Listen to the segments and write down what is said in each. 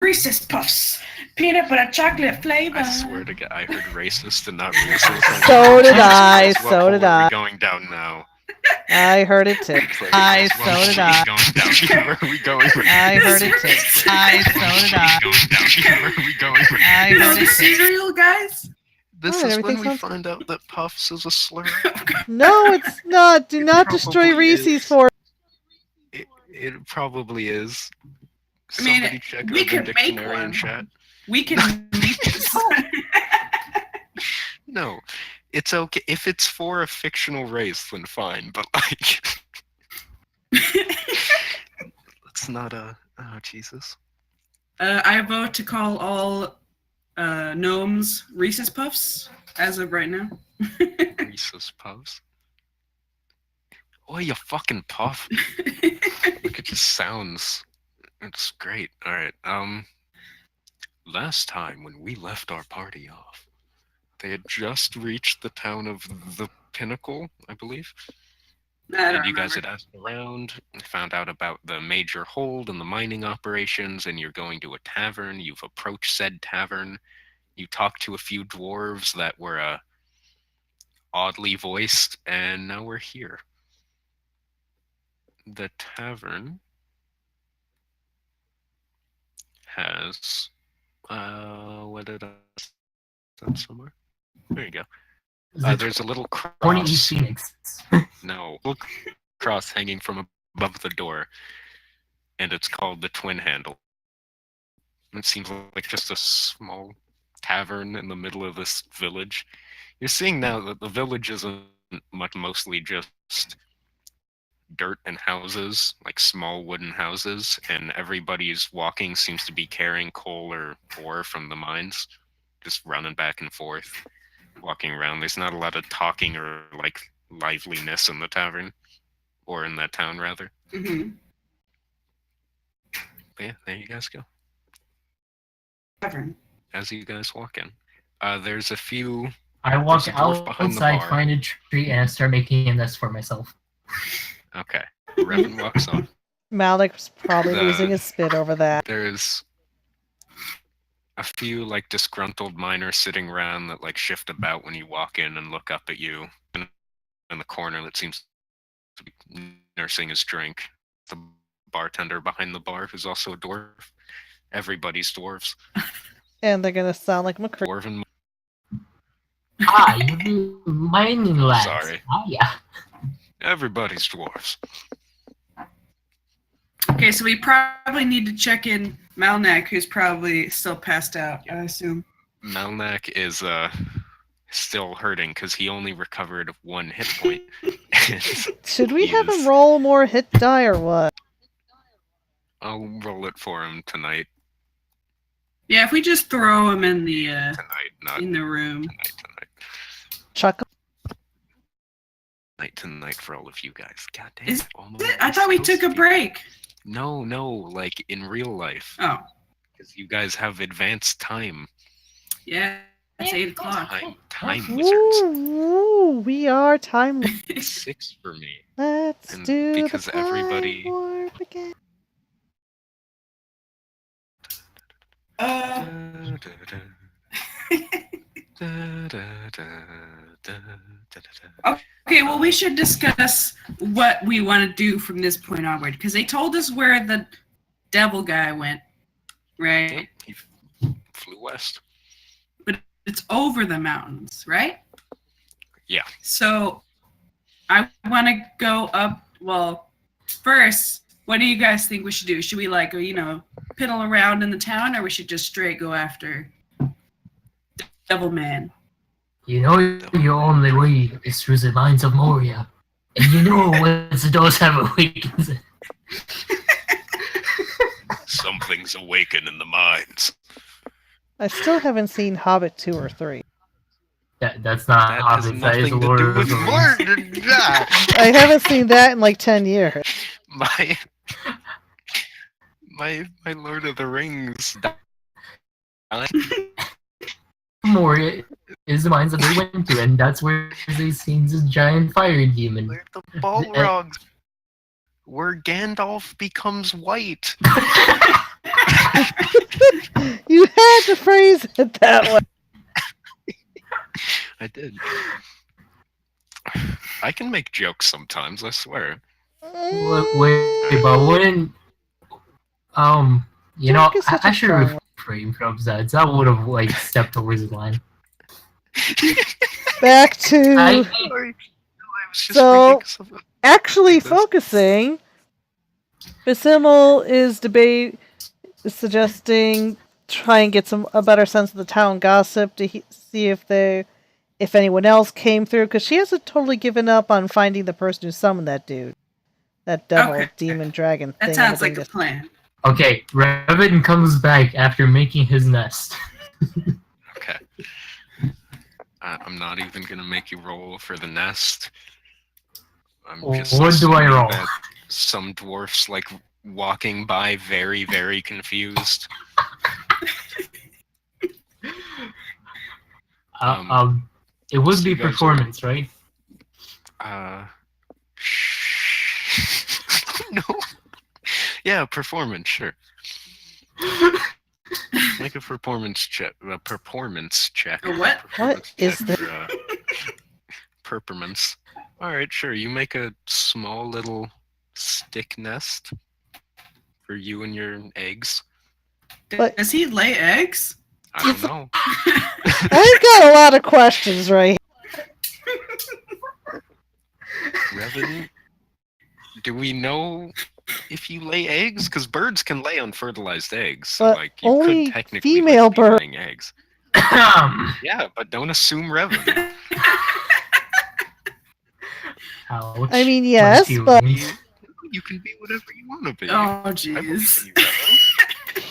Reese's Puffs, peanut butter chocolate flavor. I swear to God, I heard racist and not racist. So did I. What So hole did are I. we going down now? I heard it too. What hole did are I. we going down here? Where are we going? I heard it too. So did I. Going down here? Where are we going? I You know heard the it too. cereal, guys? This Alright, is when everything we sounds- find out that Puffs is a slur. No, it's not. Do not destroy probably Reese's is. for. It probably is. I mean, Somebody check we Urban could make Dictionary one. in chat. We can make this. No, it's okay if it's for a fictional race, then fine. But like, it's not a. Oh Jesus. I vote to call all gnomes Reese's Puffs as of right now. Reese's Puffs. Oh, you fucking puff! Look, it just sounds. It's great. All right. Last time when we left our party off, they had just reached the town of the Pinnacle, I believe. I don't And you guys remember. had asked around, found out about the major hold and the mining operations, and you're going to a tavern. You've approached said tavern. You talked to a few dwarves that were oddly voiced, and now we're here. The tavern has what did I that somewhere? There you go. There's a little Horny cross. Phoenix. No, little cross hanging from above the door, and it's called the Twin Handle. It seems like just a small tavern in the middle of this village. You're seeing now that the village isn't mostly just dirt and houses, like small wooden houses, and everybody's walking seems to be carrying coal or ore from the mines, just running back and forth, walking around. There's not a lot of talking or like liveliness in the tavern, or in that town rather. Mm-hmm. But yeah, there you guys go. Tavern. As you guys walk in, there's a few. I walk There's a dwarf behind the outside, bar. find a tree, and start making a nest for myself. Okay, Revan walks off. Malik's probably The- losing his spit over that. There's a few like disgruntled miners sitting around that like shift about when you walk in and look up at you. And in the corner that seems to be nursing his drink. The bartender behind the bar who's also a dwarf. Everybody's dwarves. And they're gonna sound like McCree. Dwarven. Ah, you do mining lads. Sorry. Ah, yeah. Everybody's dwarves. Okay, so we probably need to check in Malnak, who's probably still passed out, I assume. Malnak is still hurting because he only recovered 1 hit point. Should we have Yes. him roll more hit die or what? I'll roll it for him tonight. Yeah, if we just throw him in the Tonight, not in the room. tonight. Chuck. Tonight for all of you guys. God damn Is it. Almost I thought we supposed took a to be- break. No, like in real life. Oh, Because you guys have advanced time. yeah, it's 8 o'clock. Time wizards. Ooh, we are time. It's 6 for me. Let's And do because the time everybody- warp again. Okay, well, we should discuss what we want to do from this point onward, because they told us where the devil guy went, right? He flew west. But it's over the mountains, right? Yeah. So I want to go up. Well, first, what do you guys think we should do? Should we, like, piddle around in the town, or we should just straight go after Devil Man? You know your only way is through the mines of Moria. And you know once the doors have awakens. Something's awakened in the mines. I still haven't seen Hobbit 2 or 3. That's not That has Hobbit, that is nothing to Lord do of the with Rings. more than that. I haven't seen that in like 10 years. My Lord of the Rings. Moria is the mines that they went to, and that's where they seen this giant fire demon. Where the Balrogs? where Gandalf becomes white. You had to phrase it that way. I did. I can make jokes sometimes, I swear. Wait, but wouldn't you know, Joke is such I a should strong word. refrain from that. That would have like stepped over the line. Back to I Sorry. I was just So- thinking something. actually this. focusing. Basimil is suggesting try and get a better sense of the town gossip to see if anyone else came through, because she hasn't totally given up on finding the person who summoned that dude, that devil, Okay. demon, dragon That thing. sounds like a everything plan. Okay, Revan comes back after making his nest. Okay. I'm not even gonna make you roll for the nest. I'm just What do I assuming roll? that some dwarfs like walking by very, very confused. It would so be you guys are- performance, right? No. Yeah, performance, sure. Make a performance check. A performance check. A what? Performance is check this? for, performance. All right, sure. You make a small little stick nest for you and your eggs. But- Does he lay eggs? I don't know. I've got a lot of questions right here. Revan, do we know if you lay eggs? Because birds can lay unfertilized eggs. So, But like, you only could technically female like, be bird- laying eggs. Ouch. Yeah, but don't assume Revan. I mean, My yes, but feelings. You can be whatever you want to be. Oh, I believe jeez. in you, Revan.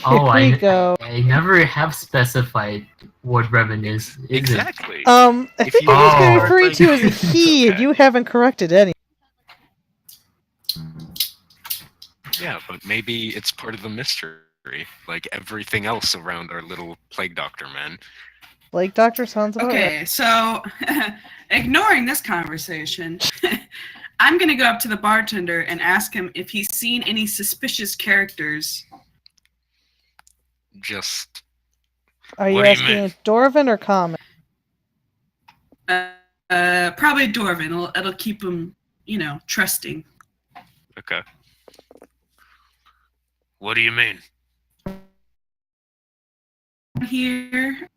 Oh, Here we go. I never have specified what Revan is. Is it? Exactly. I If think you what he's been are, referring like- to as a he, and Okay. you haven't corrected any. Yeah, but maybe it's part of the mystery, like everything else around our little plague doctor man. Like Doctor sounds about right. Okay, so ignoring this conversation, I'm gonna go up to the bartender and ask him if he's seen any suspicious characters. Just Are you What do you asking mean? a Dwarven or common? Probably Dwarven. It'll keep him, trusting. okay. What do you mean? Here.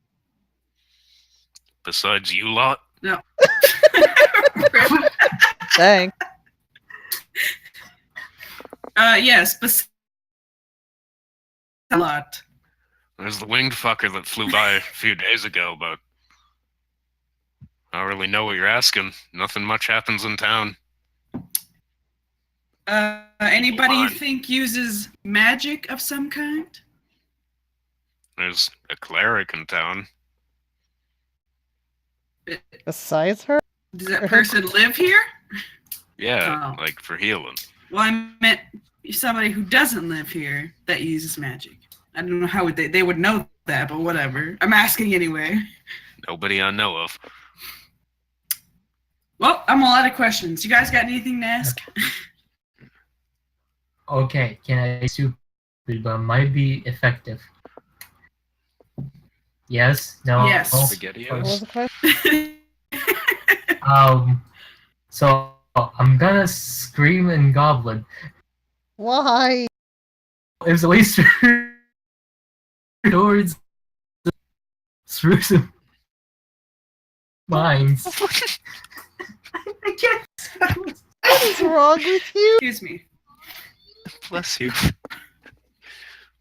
Besides you lot? Dang. Yes, a lot. There's the winged fucker that flew by a few days ago, but I don't really know what you're asking. Nothing much happens in town. Anybody you Fine. think uses magic of some kind? There's a cleric in town. Besides her? Does that person live here? Yeah, Oh. like for healing. Well, I meant somebody who doesn't live here that uses magic. I don't know how they would know that, but whatever. I'm asking anyway. Nobody I know of. Well, I'm all out of questions. You guys got anything to ask? Okay, can I stupid but might be effective? Yes? No? Yes. Oh, What was SpaghettiOs? the question? So I'm gonna scream in Goblin. Why? If the waste towards through some mines. I can't. What is wrong with you? Excuse me. Bless you.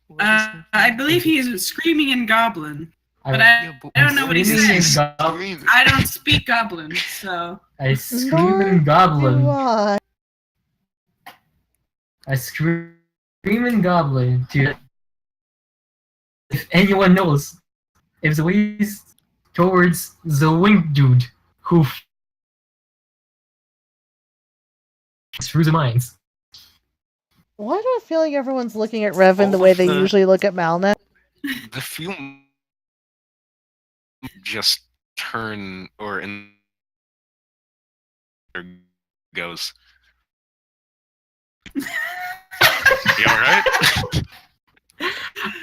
What is I believe he is screaming in Goblin, but that? I don't know what he's Screaming saying. in Screaming. I don't speak Goblin, so I scream Nor in Goblin. Why? I scream in Goblin to if anyone knows if the ways towards the winged dude who through the mines. Why do I feel like everyone's looking at Revan the way they The- usually look at Malnet? The fume just turn or in goes. You alright?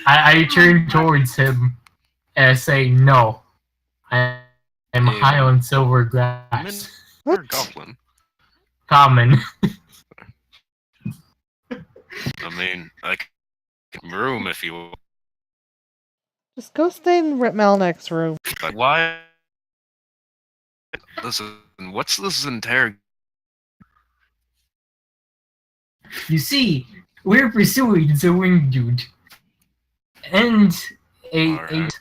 I turn towards him and I say, no. I am Yeah. high on silver Human glass. or What? goblin? Common. I mean, I can room if you want, Just go stay in Malnek's room. but why? Listen, what's this interrogation? You see, we're pursuing the winged dude. And a Alright.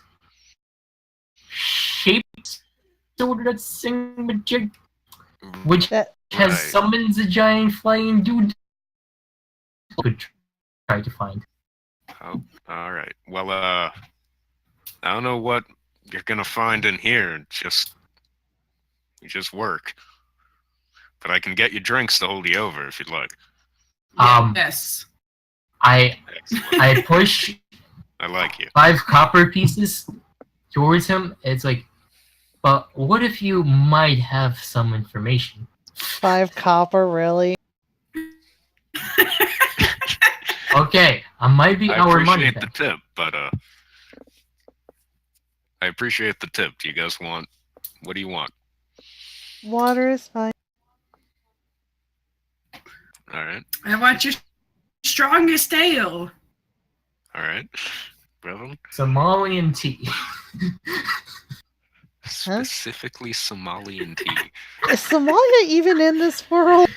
shaped sort of thingamajig which That has Right. summoned the giant flying dude. Could try to find. Oh, alright. Well, I don't know what you're gonna find in here. You just work. But I can get you drinks to hold you over if you'd like. Yes. I Excellent. push I like you. 5 copper pieces towards him. It's like, but what if you might have some information? 5 copper, really? Okay, I might be I our money appreciate the then. tip, but I appreciate the tip. Do you guys want? What do you want? Water is fine. All right, I want your strongest ale. all right, brother. Somalian tea. Specifically Somalian tea. Is Somalia even in this world?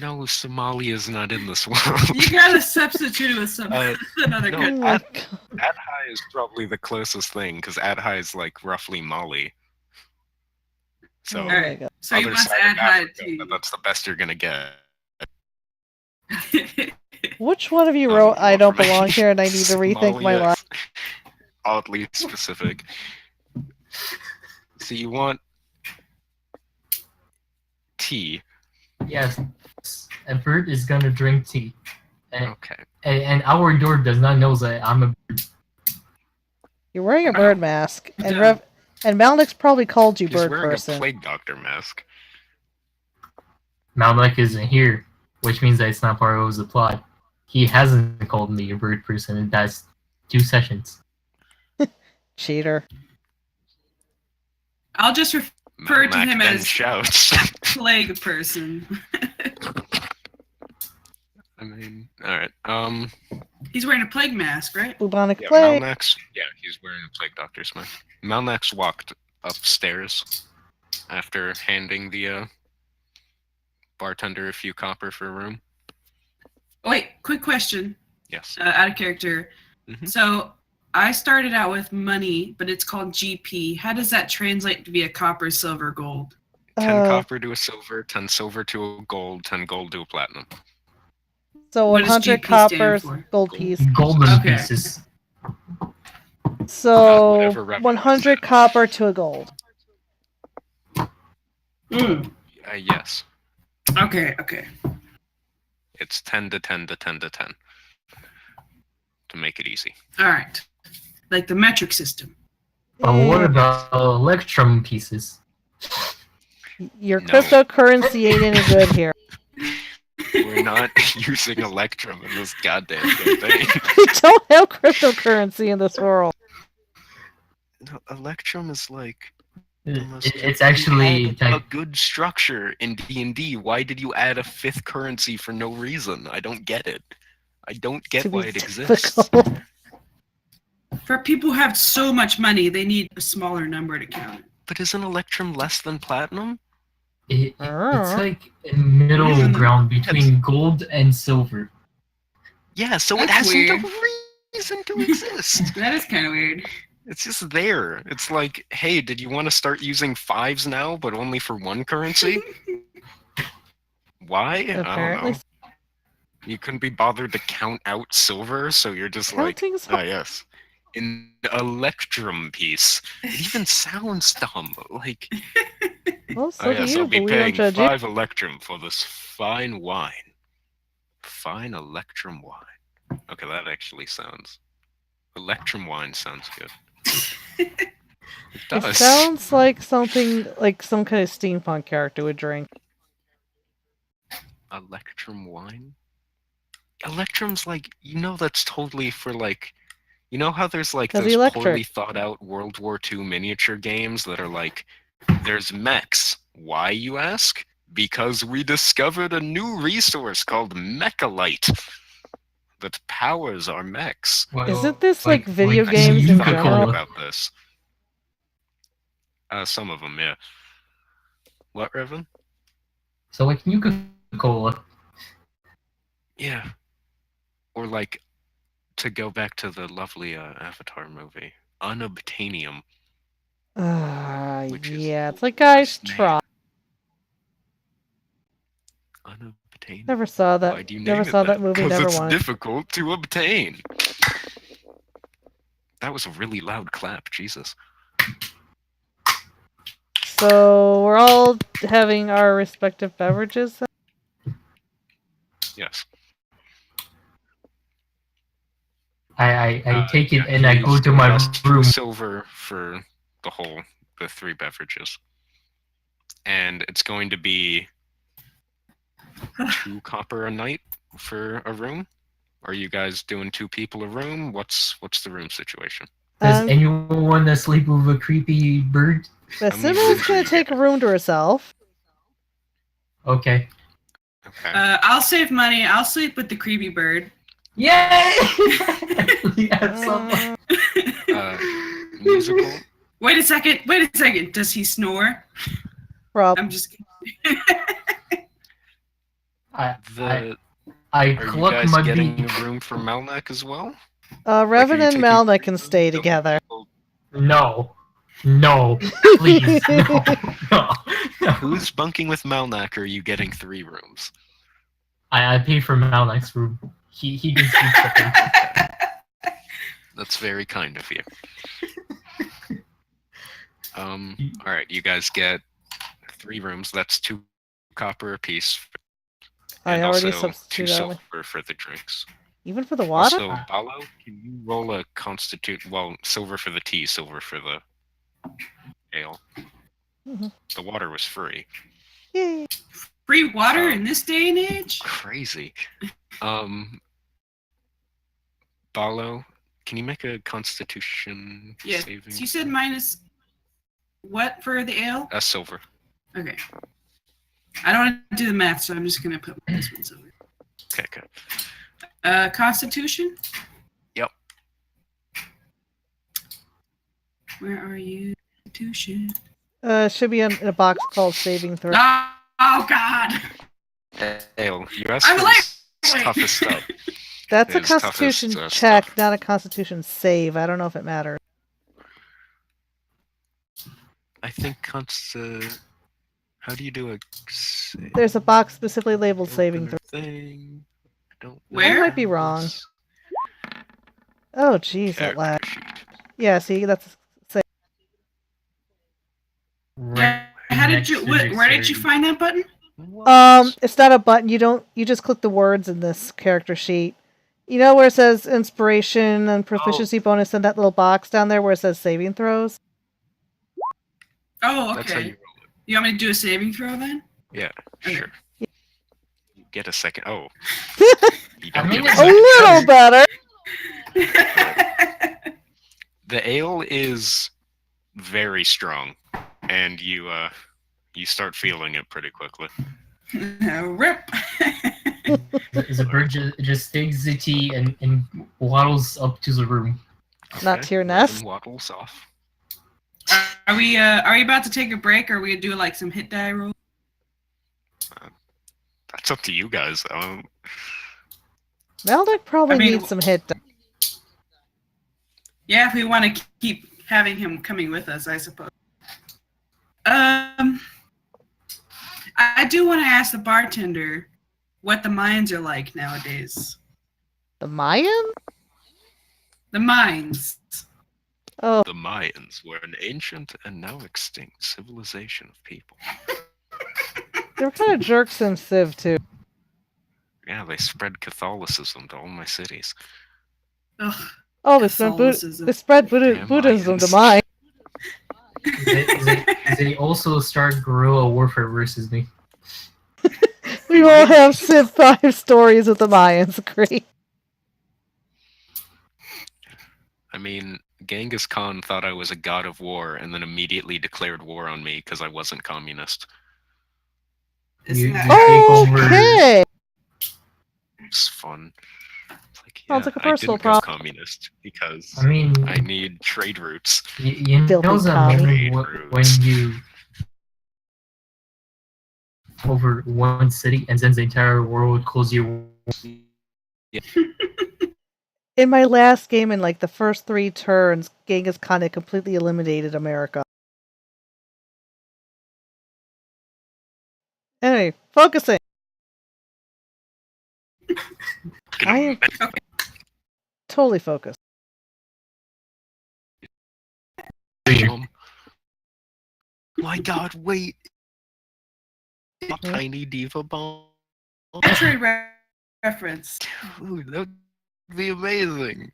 No, Somalia is not in this world. You gotta substitute it with some another no, Oh good. my Ad- god. Adhai is probably the closest thing because Adhai is like roughly Mali. So Oh All my right. god. So you other must side add of high Africa, but that's the best you're gonna get. tea. Which one of you wrote I don't belong here and I need to rethink my Somalia life? is oddly specific. So you want tea? Yes, a bird is gonna drink tea. Okay. And our door does not know that I'm a bird. You're wearing a bird mask, and Done. and Malnix probably called you He's bird wearing person. a plague doctor mask. Malmec isn't here, which means that it's not part of the plot. He hasn't called me a bird person, and that's 2 sessions. Cheater. I'll just refer to Malmac him then as shouts. plague person. I mean, all right. He's wearing a plague mask, right? Bubonic Yeah, plague. Malnax. Yeah, he's wearing a plague doctor's mask. Malnax walked upstairs after handing the bartender a few copper for a room. Oh, wait, quick question. Yes. Out of character. Mhm. So I started out with money, but it's called GP. How does that translate to be a copper, silver, gold? 10 Uh, copper to a silver, 10 silver to a gold, 10 gold to a platinum. So What does 100 GP copper, stand for? gold piece. Golden Okay. pieces. So whatever reference 100 that. copper to a gold. Yes. Okay. It's 10 to 10 to 10 to 10. To make it easy. All right. Like the metric system. But what Yeah. about electrum pieces? Your No. cryptocurrency ain't any good here. We're not using Electrum in this goddamn campaign. We don't have cryptocurrency in this world. No, Electrum is like It's actually had a like, good structure in D&D. Why did you add a 5th currency for no reason? I don't get it. I don't get To be why it exists. difficult. For people who have so much money, they need a smaller number to count. But isn't Electrum less than Platinum? it's Uh. like a middle Isn't it- ground between gold and silver. Yeah, so That's it has weird. no reason to exist. That is kind of weird. It's just there. It's like, hey, did you want to start using 5s now, but only for one currency? Why? I don't Apparently, know. You couldn't be bothered to count out silver, so you're just like, counting's ah, yes. In Electrum piece. It even sounds dumb. Like, well, oh so do yes, you, I'll be but we don't paying judge you. 5 Electrum for this fine wine. Fine Electrum wine. Okay, that actually sounds... Electrum wine sounds good. It It does. sounds like something like some kind of steampunk character would drink. Electrum wine? Electrum's like, that's totally for like, how there's like 'Cause those electric. poorly thought out World War II miniature games that are like, there's mechs. Why, you ask? Because we discovered a new resource called Mechalite that powers our mechs. Well, Isn't this like video I games see in you thought general? about this. Some of them, yeah. What, Revan? So like Nuka-Cola. Yeah. Or like, to go back to the lovely Avatar movie, Unobtainium. Which is Yeah, it's like, guys, just name. try. Unobtainium. Never saw Why that. do you Never name saw it that movie. Because Never it's wanted. difficult to obtain. That was a really loud clap, Jesus. So we're all having our respective beverages. Yes. I take it Yeah, and I go to my that's 2 room. silver for the 3 beverages. And it's going to be 2 copper a night for a room? Are you guys doing 2 people a room? What's the room situation? Does anyone want to sleep with a creepy bird? How many Basima's rooms are gonna you take a getting? room to herself. Okay. Okay. I'll save money. I'll sleep with the creepy bird. Yay! Yeah, someone. Musical? Wait a second. Wait a second. Does he snore? Rob. I'm just kidding. I Are you cluck guys my getting beak. a room for Melnek as well? Revan and Malna can stay together. No. No. Please. No. No. No. Who's bunking with Melnek, or are you getting 3 rooms? I pay for Malnek's room. He can sleep with him. That's very kind of you. Alright, you guys get 3 rooms. That's 2 copper apiece. I And already also 2 substituted that one. silver for the drinks. Even for the water? Also, Balo, can you roll a silver for the tea, silver for the ale. Mhm. The water was free. Yay. Free water in this day and age? Crazy. Balo, can you make a constitution Yes. saving? You said minus what for the ale? Silver. Okay. I don't want to do the math, so I'm just going to put this one silver. Okay. Constitution? Yep. Where are you? Constitution. It should be in a box called saving throw. Oh, God. Ale. You asked I'm for like, this wait. toughest stuff. That's a It's toughest, constitution stuff. check, not a constitution save. I don't know if it matters. I think how do you do a save? There's a box specifically labeled saving throw. Thing. I don't know. Where? I might be wrong. Oh, jeez, that lag. Character sheet. Yeah, see, that's Yeah, how did you? Where did you find that button? What? it's not a button. You just click the words in this character sheet. You know where it says inspiration and proficiency bonus in that little box down there where it says saving throws? Oh, That's how okay. you roll it. You want me to do a saving throw then? Yeah, Okay. sure. You get a second. Oh. I You don't mean, get A a second. little better. The ale is very strong, and you start feeling it pretty quickly. Rip. The bird just takes the tea and waddles up to the room. Not to your nest. Revan waddles off. Are we about to take a break, or are we gonna do like some hit die roll? That's up to you guys. Meldick probably I mean- needs some hit. Yeah, if we want to keep having him coming with us, I suppose. I do want to ask the bartender what the mines are like nowadays. The Mayan? The mines. Oh, The Mayans were an ancient and now extinct civilization of people. they were kind of jerks in Civ too. Yeah, they spread Catholicism to all my cities. Ugh. Oh, they Catholicism. spread Damn Buddhism to Mayans. mine. They also start guerrilla warfare versus me. We We all have Civ 5 stories with the Mayans, agree. I mean, Genghis Khan thought I was a god of war and then immediately declared war on me because I wasn't communist. Isn't You that take over. Okay! It's fun. It's like, Sounds like a I personal didn't go problem. communist because I mean, I need trade routes. you know Filthy that commie. moment when you over one city and then the entire world calls you. In my last game, in like the first 3 turns, Genghis Khan had completely eliminated America. Anyway, focusing. I am totally focused. My God, wait! A Hmm? tiny diva bomb. Metroid reference? Dude, that would be amazing.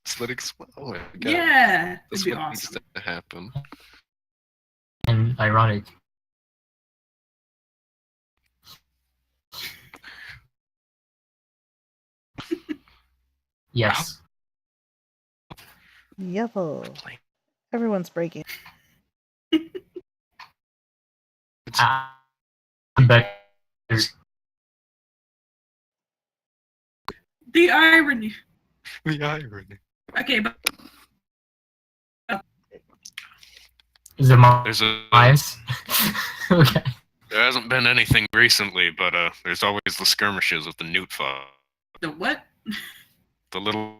It's let explode. Oh my God. Yeah, That's it'd be what awesome. needs to happen. And ironic. Yes. Yellow. Everyone's breaking. I'm back. The irony. The irony. Okay, but Is it my There's a eyes? Okay. There hasn't been anything recently, but there's always the skirmishes with the newt fog. the what? The little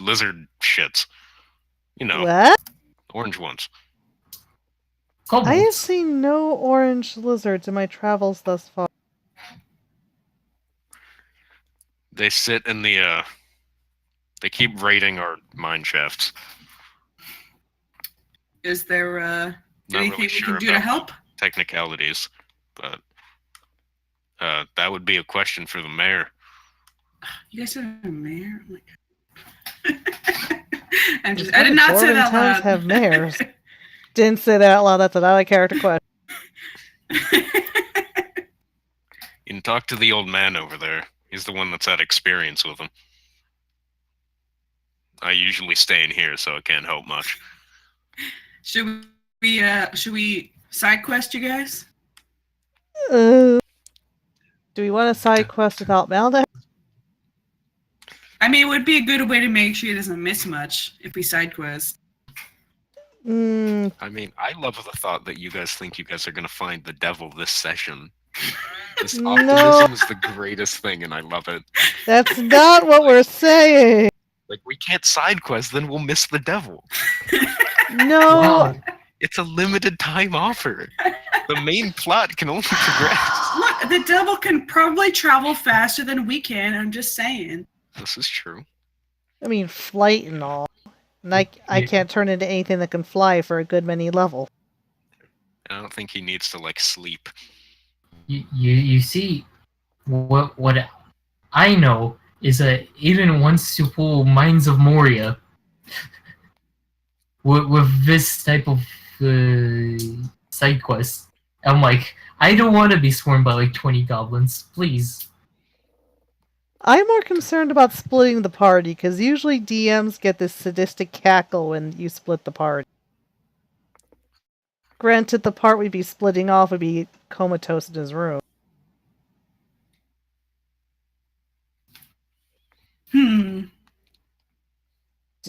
lizard shits. You know, What? orange ones. I have Kobolds. seen no orange lizards in my travels thus far. They sit in the, they keep raiding our mine shafts. Is there Not anything really we sure can do to about help? technicalities, but that would be a question for the mayor. You guys have a mayor? Oh my God. I did not say Dwarven that towns loud. have mayors. Didn't say that out loud. That's an out of character question. You can talk to the old man over there. He's the one that's had experience with him. I usually stay in here, so I can't help much. Should we side quest you guys? Do we want a side quest without Malda? I mean, it would be a good way to make sure he doesn't miss much if we side quest. Mm, I mean, I love the thought that you guys think you guys are going to find the devil this session. This No. optimism is the greatest thing, and I love it. that's not what we're saying. Like, we can't side quest, then we'll miss the devil. No. Wow. It's a limited time offer. The main plot can only progress. Look, the devil can probably travel faster than we can. I'm just saying. This is true. I mean, flight and all. And I can't turn into anything that can fly for a good many levels. I don't think he needs to, like, sleep. You see, what I know is that Aiden wants to pull Mines of Moria with this type of side quest. I'm like, I don't want to be swarmed by like 20 goblins, please. I'm more concerned about splitting the party, because usually DMs get this sadistic cackle when you split the party. Granted, the part we'd be splitting off would be comatose in his room.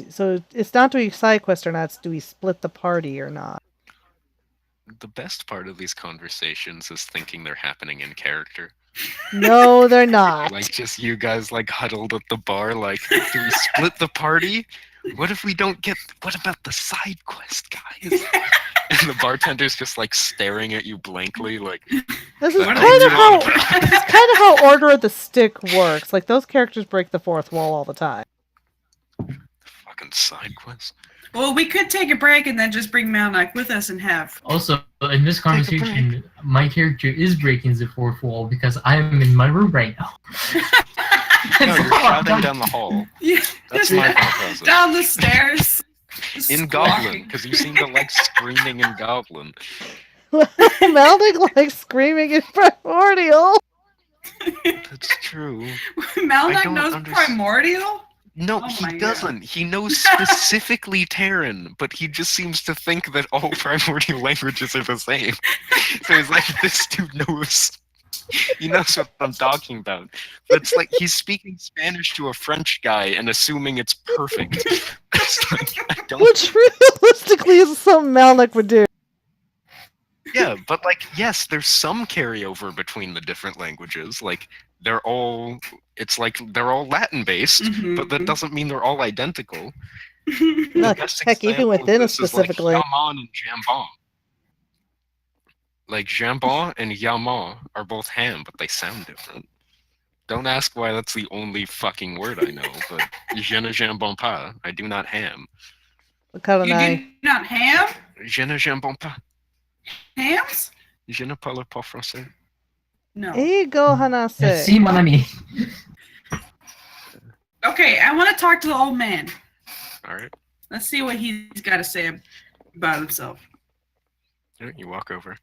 So it's not do we side quest or not, it's do we split the party or not. The best part of these conversations is thinking they're happening in character. No, they're not. Like, just you guys, like, huddled at the bar, like, do we split the party? What if we don't get... What about the side quest, guys? And the bartender's just, like, staring at you blankly, like... This is What kind are you of how on about? this is kind of how Order of the Stick works. Like, those characters break the fourth wall all the time. Fucking side quest. Well, we could take a break and then just bring Malnak with us and have. Also, in this conversation, my character is breaking the fourth wall because I am in my room right now. No, you're shouting down the hall. Yeah, That's just my proposal. down the stairs. Just In squawking. Goblin, because you seem to like screaming in Goblin. Malding like screaming in primordial. That's true. Malnak don't knows underst- primordial? No, Oh he my God. doesn't. He knows specifically Terran, but he just seems to think that all primordial languages are the same. So he's like, this dude knows. He knows what I'm talking about. But it's like he's speaking Spanish to a French guy and assuming it's perfect. It's like, I don't. Which realistically is something Malnek would do. Yeah, but like, yes, there's some carryover between the different languages. Like, it's like they're all Latin based, but that doesn't mean they're all identical. No, The best heck, even example of within a this is, specific like language. Yaman and Jambon. Like Jambon and Yaman are both ham, but they sound different. Don't ask why that's the only fucking word I know, but je ne jambon pas. I do not ham. You Kavanai. do not ham? Je ne jambon pas. Hams? Je ne parle pas français. No. Ego Hanase. Merci, mon ami. Okay, I want to talk to the old man. Alright. Let's see what he's got to say about himself. Alright, you walk over.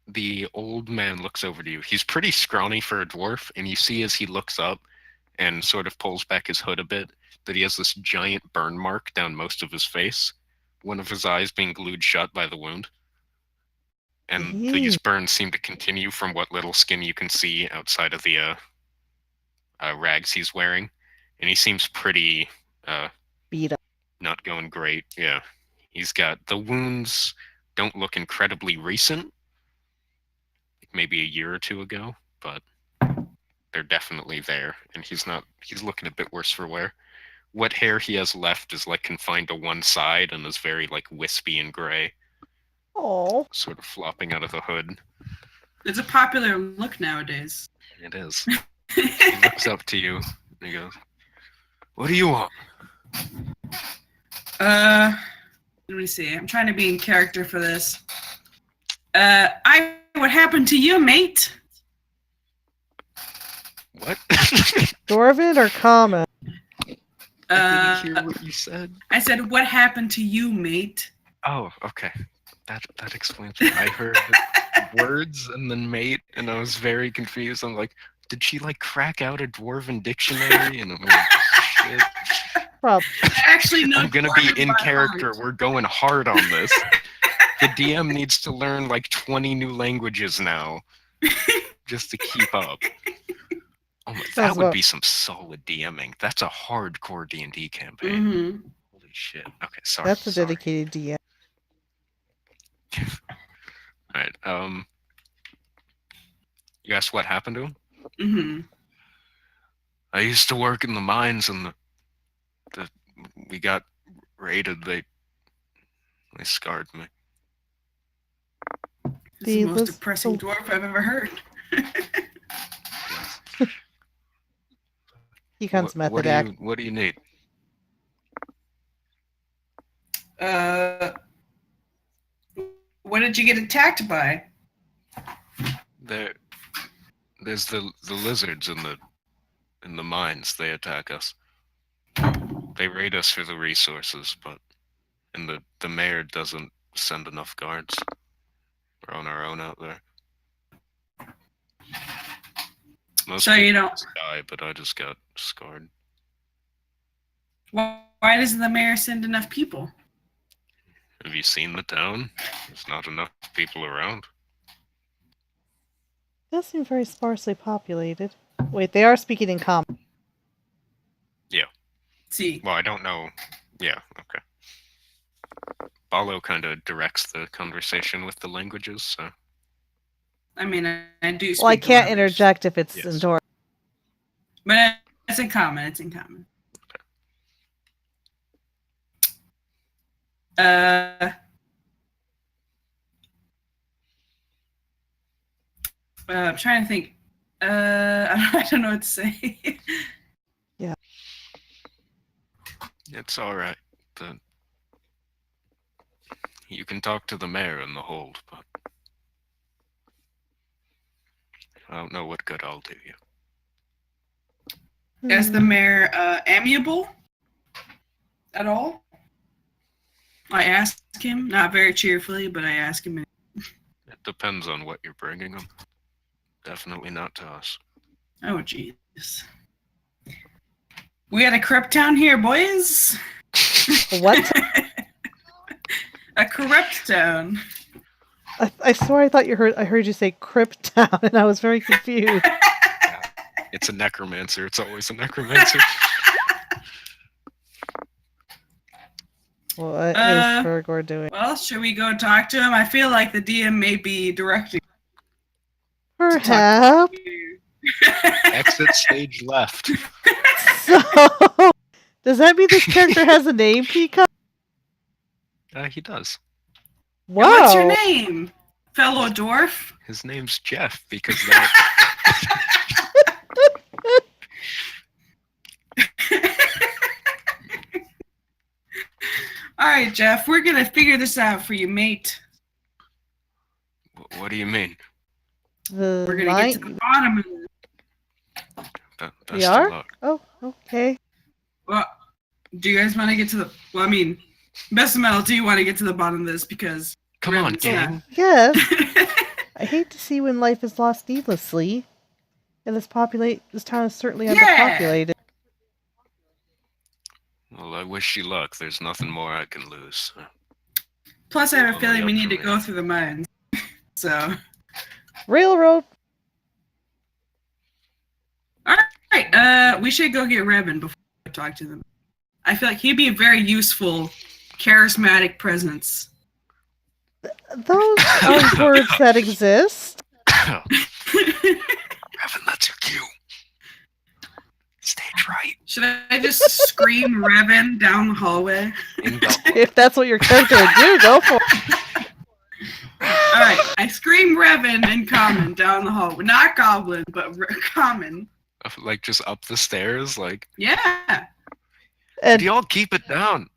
The old man looks over to you. He's pretty scrawny for a dwarf, and you see as he looks up and sort of pulls back his hood a bit that he has this giant burn mark down most of his face, one of his eyes being glued shut by the wound. And these burns seem to continue from what little skin you can see outside of the rags he's wearing. And he seems pretty Beat up. not going great. Yeah. He's got the wounds don't look incredibly recent, maybe a year or two ago, but they're definitely there, and he's looking a bit worse for wear. What hair he has left is like confined to one side and is very like wispy and gray, Oh. sort of flopping out of the hood. It's a popular look nowadays. It is. He looks up to you and he goes, "What do you want?" Let me see. I'm trying to be in character for this. What happened to you, mate? What? Dwarven or common? I didn't hear what you said. I said, what happened to you, mate? Oh, okay. That explains it. I heard words and then mate, and I was very confused. I'm like, did she like crack out a dwarven dictionary? And I'm like, shit. Probably. I actually know. I'm gonna be in character. We're going hard on this. The DM needs to learn like 20 new languages now, just to keep up. Oh my, that would be some solid DMing. That's a hardcore D&D campaign. Mm-hmm. Holy shit. Okay, sorry. That's a dedicated DM. Alright, you asked what happened to him? Mm-hmm. I used to work in the mines and we got raided. They scarred me. It's the most depressing dwarf I've ever heard. He comes method act. What do you need? What did you get attacked by? There's the lizards in the mines. They attack us. They raid us for the resources, and the mayor doesn't send enough guards. We're on our own out there. Most So you people don't. just die, but I just got scarred. Why doesn't the mayor send enough people? Have you seen the town? There's not enough people around. It does seem very sparsely populated. Wait, they are speaking in common. Yeah. See. Well, I don't know. Yeah, okay. Balo kind of directs the conversation with the languages, so. I mean, I do speak Well, I can't Dwarvish, interject if it's Yes. in Dwarf. But it's in common. It's in common. I'm trying to think. I don't know what to say. It's alright, but you can talk to the mayor in the hold, but I don't know what good I'll do you. Is the mayor amiable at all? I ask him, not very cheerfully, but I ask him. It depends on what you're bringing him. Definitely not to us. Oh, jeez. We got a corrupt town here, boys. What? A corrupt town. I swear I thought I heard you say Crypt Town, and I was very confused. It's a necromancer. It's always a necromancer. What is Fergor doing? Well, should we go talk to him? I feel like the DM may be directing. Perhaps. you. Exit stage left. So, does that mean this character has a name, Peacock? He does. Wow. What's your name, fellow dwarf? His name's Jeff because that. All right, Jeff, we're gonna figure this out for you, mate. What do you mean? The We're gonna get to the bottom of this. Best We are? of luck. Oh, okay. Well, do you guys want to get to the? Well, I mean, Bessamel, do you want to get to the bottom of this? Because Come on, Yeah. gang. Yes. I hate to see when life is lost needlessly. And this town is certainly Yeah. underpopulated. Well, I wish you luck. There's nothing more I can lose. Plus, I have a Only feeling we up need to from go there. through the mines. So, Railroad. all right, we should go get Revan before we talk to them. I feel like he'd be a very useful, charismatic presence. Those are words that exist. Revan, that's your cue. Stage right. Should I just scream Revan down the hallway? In double. If that's what your character would do, go for it. All right, I scream Revan in common down the hallway. Not goblin, but common. Like just up the stairs. Like, Yeah. And do y'all keep it down?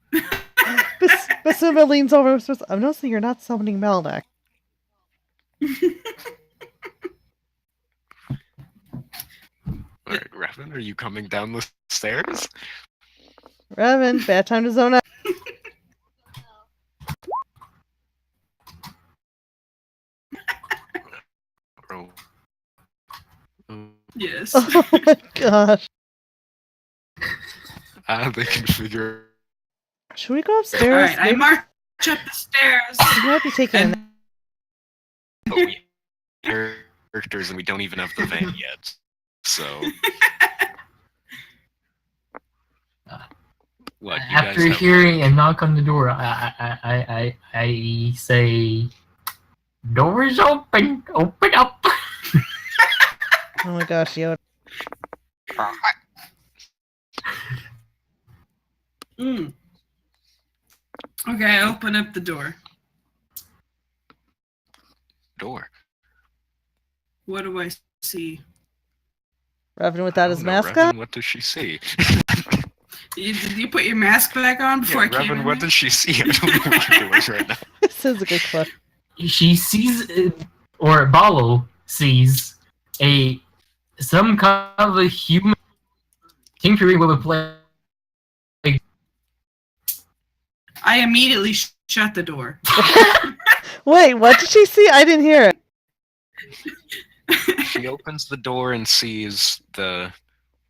Basuma leans over and whispers, I'm noticing you're not summoning Melnak. All right, Revan, are you coming down the stairs? Revan, bad time to zone out. Bro. Yes. Oh my gosh. They can figure. Should we go All upstairs? right, I Maybe march up the stairs. we might be taking a And nap. But we characters and we don't even have the van yet. So. What, you After guys have hearing a knock on the door, I say, "Door is open. Open up." Oh my gosh, Yoda. Mm. Okay, I open up the door. door? What do I see? Revan without his I don't know, mask Revan, on? what does she see? Did you put your mask back on before I Yeah, came Revan, in what here? does she see? I don't know what you're doing right now. This is a good question. She sees, or Balo sees, some kind of a human tinkering with a plague. I immediately shut the door. Wait, what did she see? I didn't hear it. She opens the door and sees the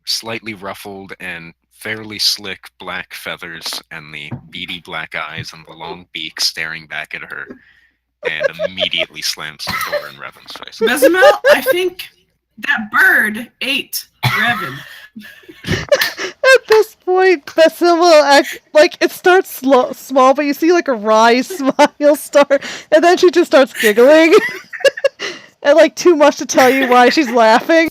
slightly ruffled and fairly slick black feathers and the beady black eyes and the long beak staring back at her, and immediately slams the door in Revan's face. Bezamel, I think that bird ate Revan. At this point, Basil act like it starts small, but you see like a wry smile start, and then she just starts giggling, and like too much to tell you why she's laughing.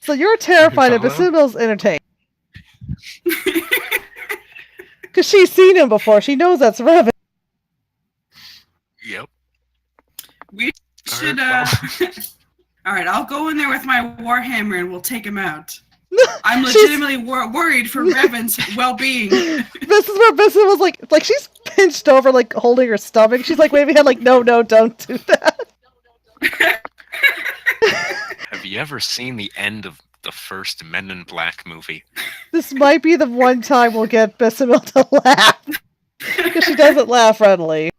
So you're terrified, and Follow? Basil's entertained because she's seen him before. She knows that's Revan. Yep. We should, Alright, all right, I'll go in there with my warhammer and we'll take him out. I'm She's- legitimately worried for Revan's well-being. This is where Basil was like she's pinched over, like holding her stomach. She's like waving her hand, like no, don't do that. Have you ever seen the end of the first Men in Black movie? This might be the one time we'll get Bessamel to laugh. Because she doesn't laugh readily.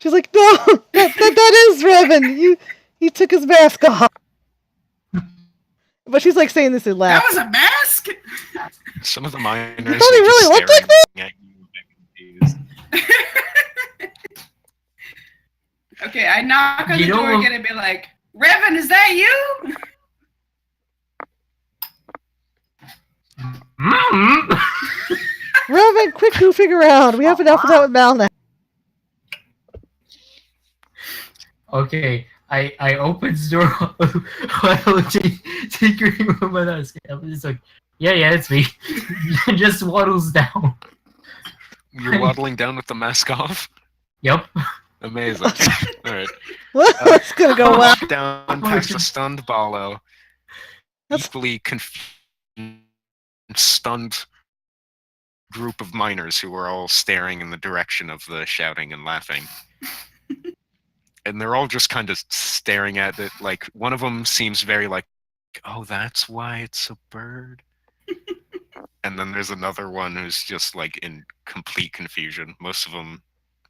She's like, no, that is Revan. He took his mask off. But she's like saying this in That laugh. was a mask? Some of the miners thought he are just really looked like staring at you a bit confused. Okay, I knock on You the know door what- again and be like, Revan, is that you? Mm. Revan, quick, goofing around. We have enough of that with Mal now. Okay, I opened the door while tinkering with my mask. I'm just like, yeah, it's me. Just waddles down. You're waddling down with the mask off? Yep. Amazing. Alright. It's gonna go well. Walk down past the stunned Ballo. That's- Equally stunned group of miners who are all staring in the direction of the shouting and laughing. And they're all just kind of staring at it. Like, one of them seems very like, oh, that's why it's a bird. And then there's another one who's just like in complete confusion. Most of them,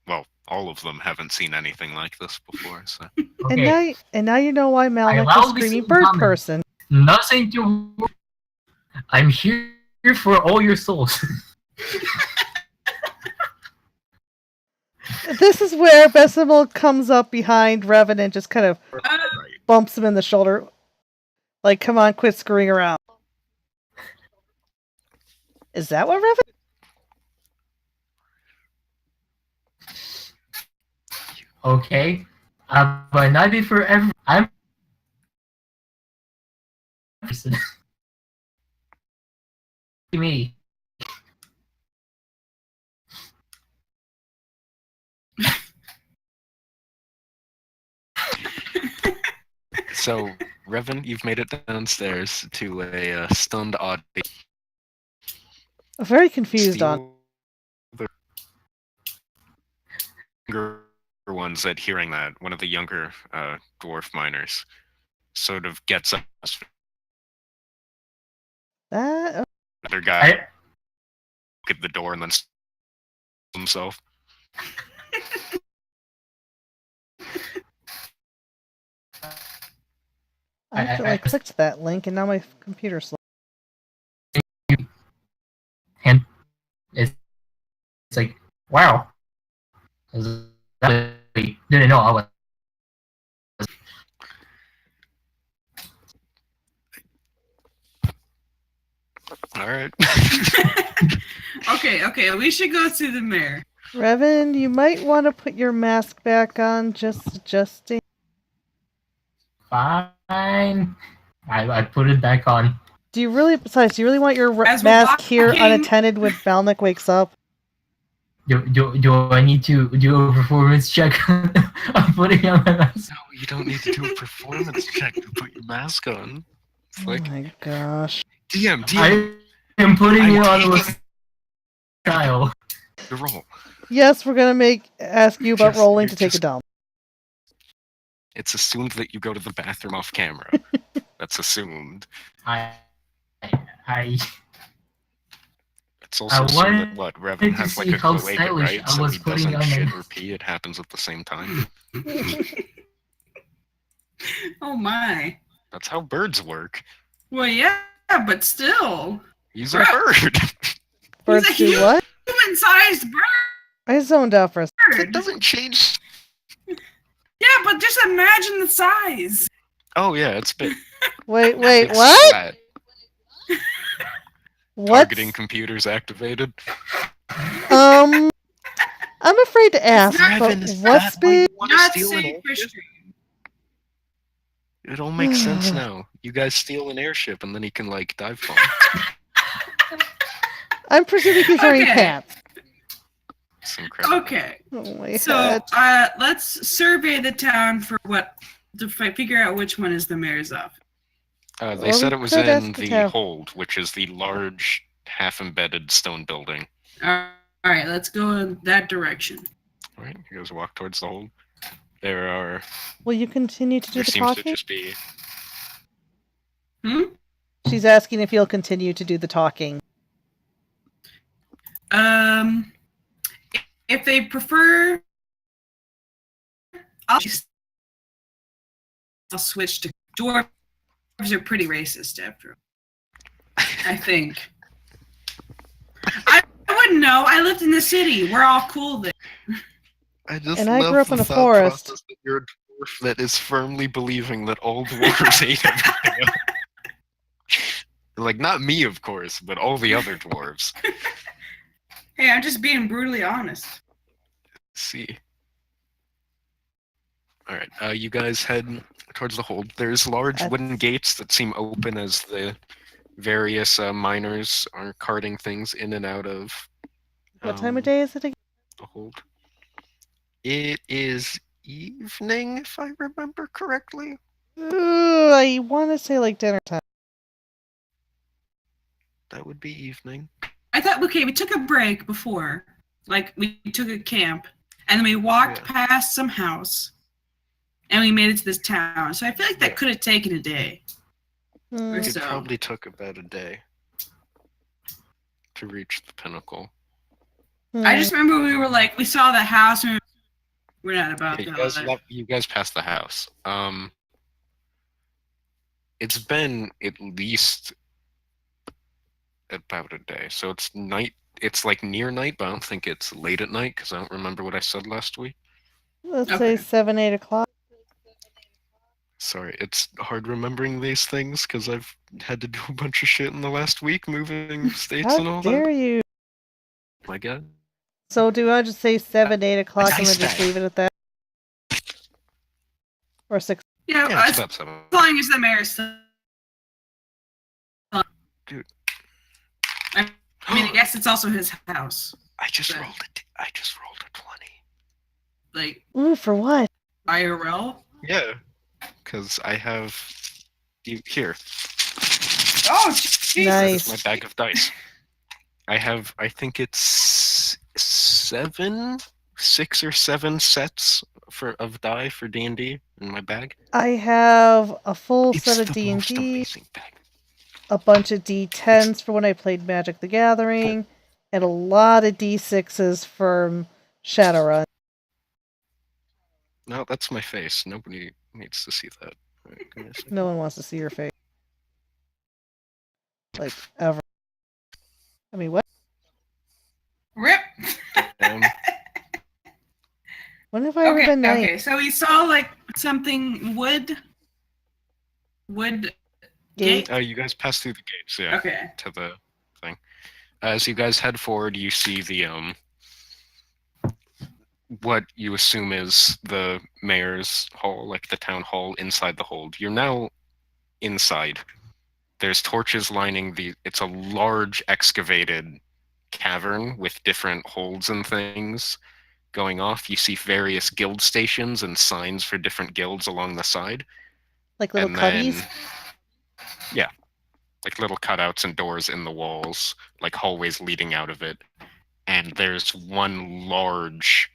well, all of them haven't seen anything like this before. So Okay. And now you know why Mal I likes a loudly screaming said bird comment. person. Nothing to. I'm here for all your souls. This is where Besimil comes up behind Revan and just kind of bumps him in the shoulder. Like, come on, quit screwing around. Is that what Revan? Okay. But not be for every. I'm. Me. So, Revan, you've made it downstairs to a stunned audience. Very confused on. The younger ones at hearing that, one of the younger dwarf miners sort of gets up. That. Other guy I, look at the door and then himself. I accidentally clicked that link and now my computer's slow. and it's like, wow. I didn't know I was. All right. Okay, we should go to the mayor. Revan, you might want to put your mask back on, just adjusting. Fine. I put it back on. Do you really, besides, do you really want your As we're mask here walking- unattended when Valnik wakes up? Do I need to do a performance check on putting on my mask? No, you don't need to do a performance check to put your mask on. It's like, Oh my gosh. DM, I am putting I'm it on with taking style. the roll. Yes, we're gonna ask you about Just- rolling you're to take a just- dump. It's assumed that you go to the bathroom off camera. That's assumed. I It's also I assumed wanted that what to Revan has like see a how cloaca, stylish right? I So was he putting doesn't on my shit mask. or pee. It happens at the same time. Oh my. That's how birds work. Well, yeah, but still. He's a bird. Birds a do what? Human-sized I zoned out for a It bird. doesn't change. Yeah, but just imagine the size. Oh yeah, it's big. Wait, It's what? flat. What? Targeting computers activated. I'm afraid to ask, not- but Revan, is what's that why you big? wanna Not steal an safe for airship? stream. It all makes sense now. You guys steal an airship and then he can like dive bomb. I'm presuming he's wearing Okay. pants. It's incredible. Okay, Oh my so head. let's survey the town for figure out which one is the mayor's office. They Well, said we it was could in ask the the town. hold, which is the large, half-embedded stone building. All right, let's go in that direction. All right, you guys walk towards the hold. There Will you continue to do the seems to talking? just be. Hmm? She's asking if you'll continue to do the talking. If they prefer I'll switch to dwarves. Are pretty racist after all, I think. I wouldn't know. I lived in the city. We're all cool there. I just And I love grew up the in a thought forest. process that you're a dwarf that is firmly believing that all dwarves hate everything else. Like, not me, of course, but all the other dwarves. Hey, I'm just being brutally honest. See. Alright, you guys head towards the hold. There's large wooden gates that seem open as the various miners are carting things in and out of What time of day is it again? the hold. It is evening, if I remember correctly. I want to say like dinner time. That would be evening. I thought, okay, we took a break before. Like, we took a camp, and then we walked past some house, and we made it to this town. So I feel like that could have taken a day. Or It so. probably took about a day to reach the pinnacle. I just remember we were like, we saw the house, and we're not about Okay, that. you guys passed the house. It's been at least about a day. So it's night. It's like near night, but I don't think it's late at night because I don't remember what I said last week. Let's Okay. say 7, 8 o'clock. Sorry, it's hard remembering these things because I've had to do a bunch of shit in the last week, moving states and How all dare that. you? My God. So do I just say 7, 8 o'clock and nice then just day. leave it at that? Or 6? Yeah, Yeah, it's as about 7. long as the mayor's still. Dude. I mean, I guess it's also his house. I just Okay. rolled a 20. Like, Ooh, for what? IRL? Yeah, because I have here. Oh, Jesus. Nice. That's my bag of dice. I think it's 6 or 7 sets of die for D&D in my bag. I have a full It's set of the most D&D, amazing bag. a bunch of D10s for when I played Magic the Gathering, and a lot of D6s from Shadowrun. No, that's my face. Nobody needs to see that. Alright, give me a second. No one wants to see your face. Like, ever. I mean, what? Rip. When have I ever been nice? Okay, so we saw like something wood gate. Oh, you guys passed through the gates, yeah, Okay. to the thing. As you guys head forward, you see the what you assume is the mayor's hall, like the town hall inside the hold. You're now inside. There's torches lining it's a large excavated cavern with different holds and things going off. You see various guild stations and signs for different guilds along the side. Like little And cubbies? then, yeah, like little cutouts and doors in the walls, like hallways leading out of it. And there's one large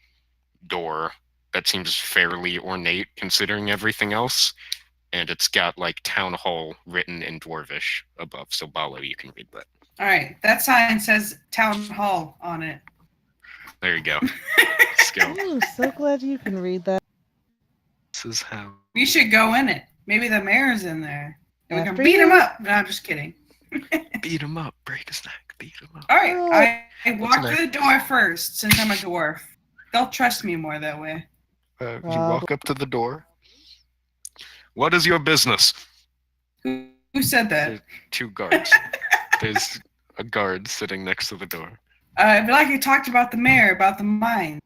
door that seems fairly ornate considering everything else. And it's got like town hall written in Dwarvish above. So Balo, you can read that. All right, that sign says town hall on it. There you go. Skill. Ooh, so glad you can read that. This is how. We should go in it. Maybe the mayor's in there. And we can After beat him you. up. No, I'm just kidding. Beat him up, break his neck, beat him up. All right, Oh. I walk What's through the door first since I'm a dwarf. They'll trust me more that way. You walk up to the door. What is your business? Who said that? 2 guards. There's a guard sitting next to the door. I feel like you talked about the mayor, about the mine.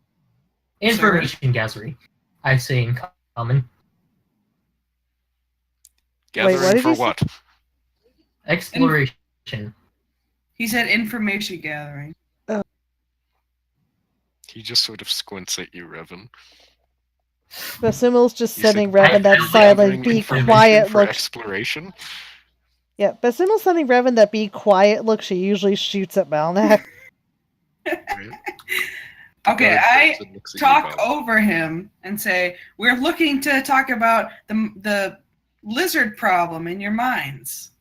Information gathering. I say in common. Gathering what did for you say? what? Exploration. He said information gathering. He just sort of squints at you, Revan. Basimil's just You said, sending Revan that "I'm silent, gathering be information quiet for look. exploration? Yeah, Basimil's sending Revan that be quiet look she usually shoots at Malnak. Right? Okay, Guard I turns and looks at you, talk Bob. over him and say, "We're looking to talk about the lizard problem in your mines."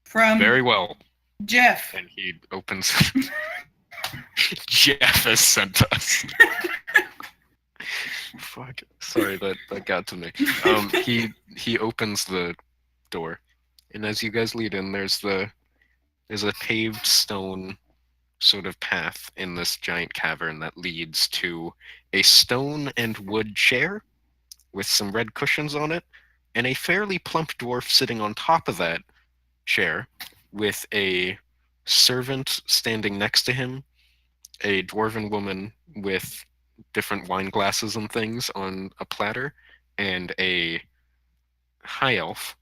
From Very well. Jeff. And he opens. Jeff has sent us. fuck. Sorry, that got to me. He opens the door, and as you guys lead in, there's a paved stone sort of path in this giant cavern that leads to a stone and wood chair with some red cushions on it, and a fairly plump dwarf sitting on top of that chair with a servant standing next to him, a dwarven woman with different wine glasses and things on a platter, and a high elf,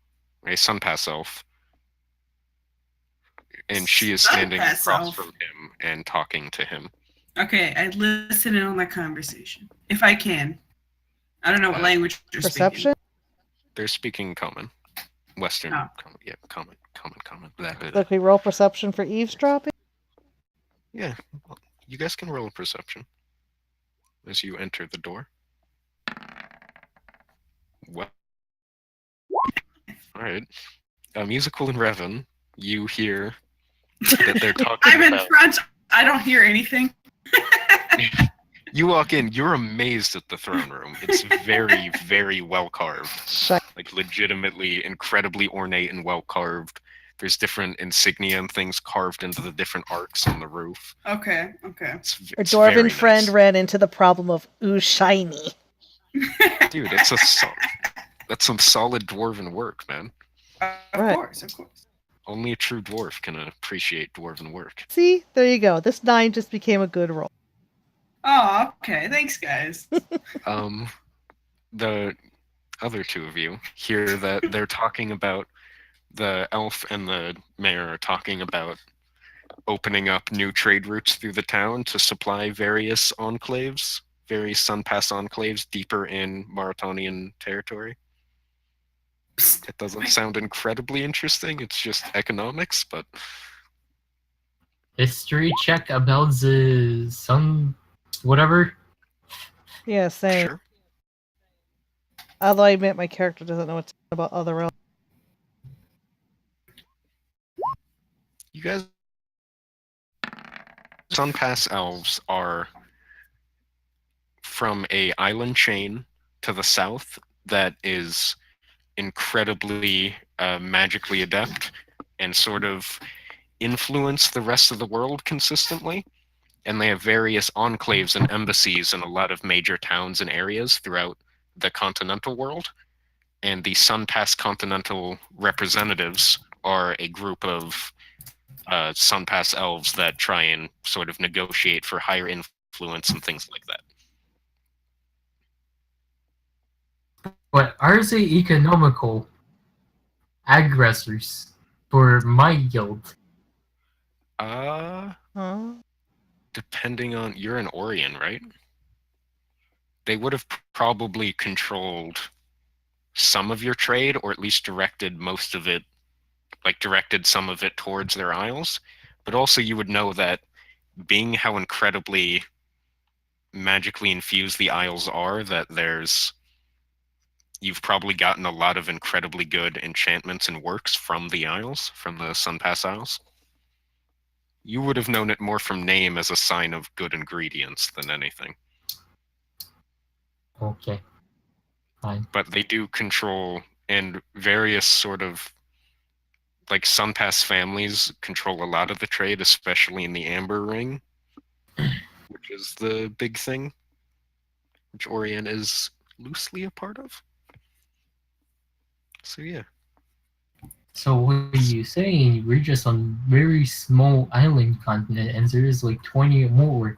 a Sunpass elf, and she is standing Sunpass across elf. from him and talking to him. Okay, I listen in on that conversation if I can. I don't know what language you're Perception? They're speaking common. Western Oh. common. Yeah, common. Blah, blah, blah. Like we roll perception for eavesdropping? Yeah, well, you guys can roll a perception as you enter the door. Well, all right. Musical and Revan, you hear that they're talking I'm in about. front. I don't hear anything. You walk in, you're amazed at the throne room. It's very, very well carved. Shut. Like legitimately incredibly ornate and well carved. There's different insignia and things carved into the different arcs on the roof. Okay. Our It's dwarven very friend nice. ran into the problem of ooh shiny. Dude, that's some solid dwarven work, man. Of Right. course. Only a true dwarf can appreciate dwarven work. See, there you go. This 9 just became a good roll. Oh, okay. Thanks, guys. The other two of you hear that they're talking about, the elf and the mayor are talking about opening up new trade routes through the town to supply various enclaves, various Sunpass enclaves deeper in Mauritanian territory. Psst. It doesn't sound incredibly interesting, it's just economics, but History check about the some whatever. Yeah, same. sure. Although I admit my character doesn't know what's about other elves. You guys, Sunpass elves are from a island chain to the south that is incredibly magically adept and sort of influence the rest of the world consistently. And they have various enclaves and embassies in a lot of major towns and areas throughout the continental world. And the Sunpass Continental representatives are a group of Sunpass elves that try and sort of negotiate for higher influence and things like that. But are they economical aggressors for my guild? Huh? Depending on, you're an Orion, right? They would have probably controlled some of your trade, or at least directed most of it, like directed some of it towards their isles. But also you would know that being how incredibly magically infused the isles are, that you've probably gotten a lot of incredibly good enchantments and works from the isles, from the Sunpass Isles. You would have known it more from name as a sign of good ingredients than anything. Okay. Fine. But they do control, and various sort of, like Sunpass families control a lot of the trade, especially in the Amber Ring, which is the big thing, which Orion is loosely a part of. So yeah. So what are you saying? We're just on very small island continent, and there's like 20 or more.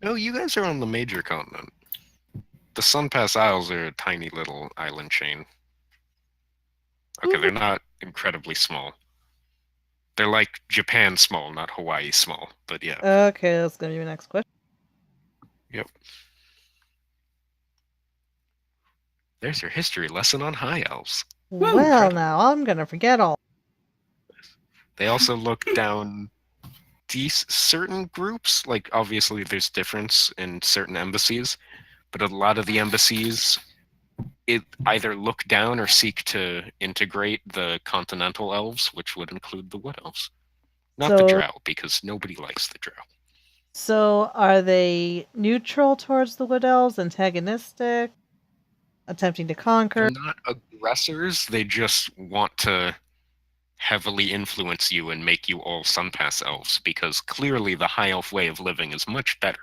No, you guys are on the major continent. The Sunpass Isles are a tiny little island chain. Okay, they're not incredibly small. They're like Japan small, not Hawaii small, but yeah. Okay, that's gonna be my next question. Yep. There's your history lesson on High Elves. Whoa, Well, crap. now I'm gonna forget all. They also look down certain groups, like obviously there's difference in certain embassies, but a lot of the embassies either look down or seek to integrate the continental elves, which would include the wood elves. Not the So- drow, because nobody likes the drow. So, are they neutral towards the Wood Elves, antagonistic, attempting to conquer? They're not aggressors. They just want to heavily influence you and make you all Sunpass elves, because clearly the high elf way of living is much better.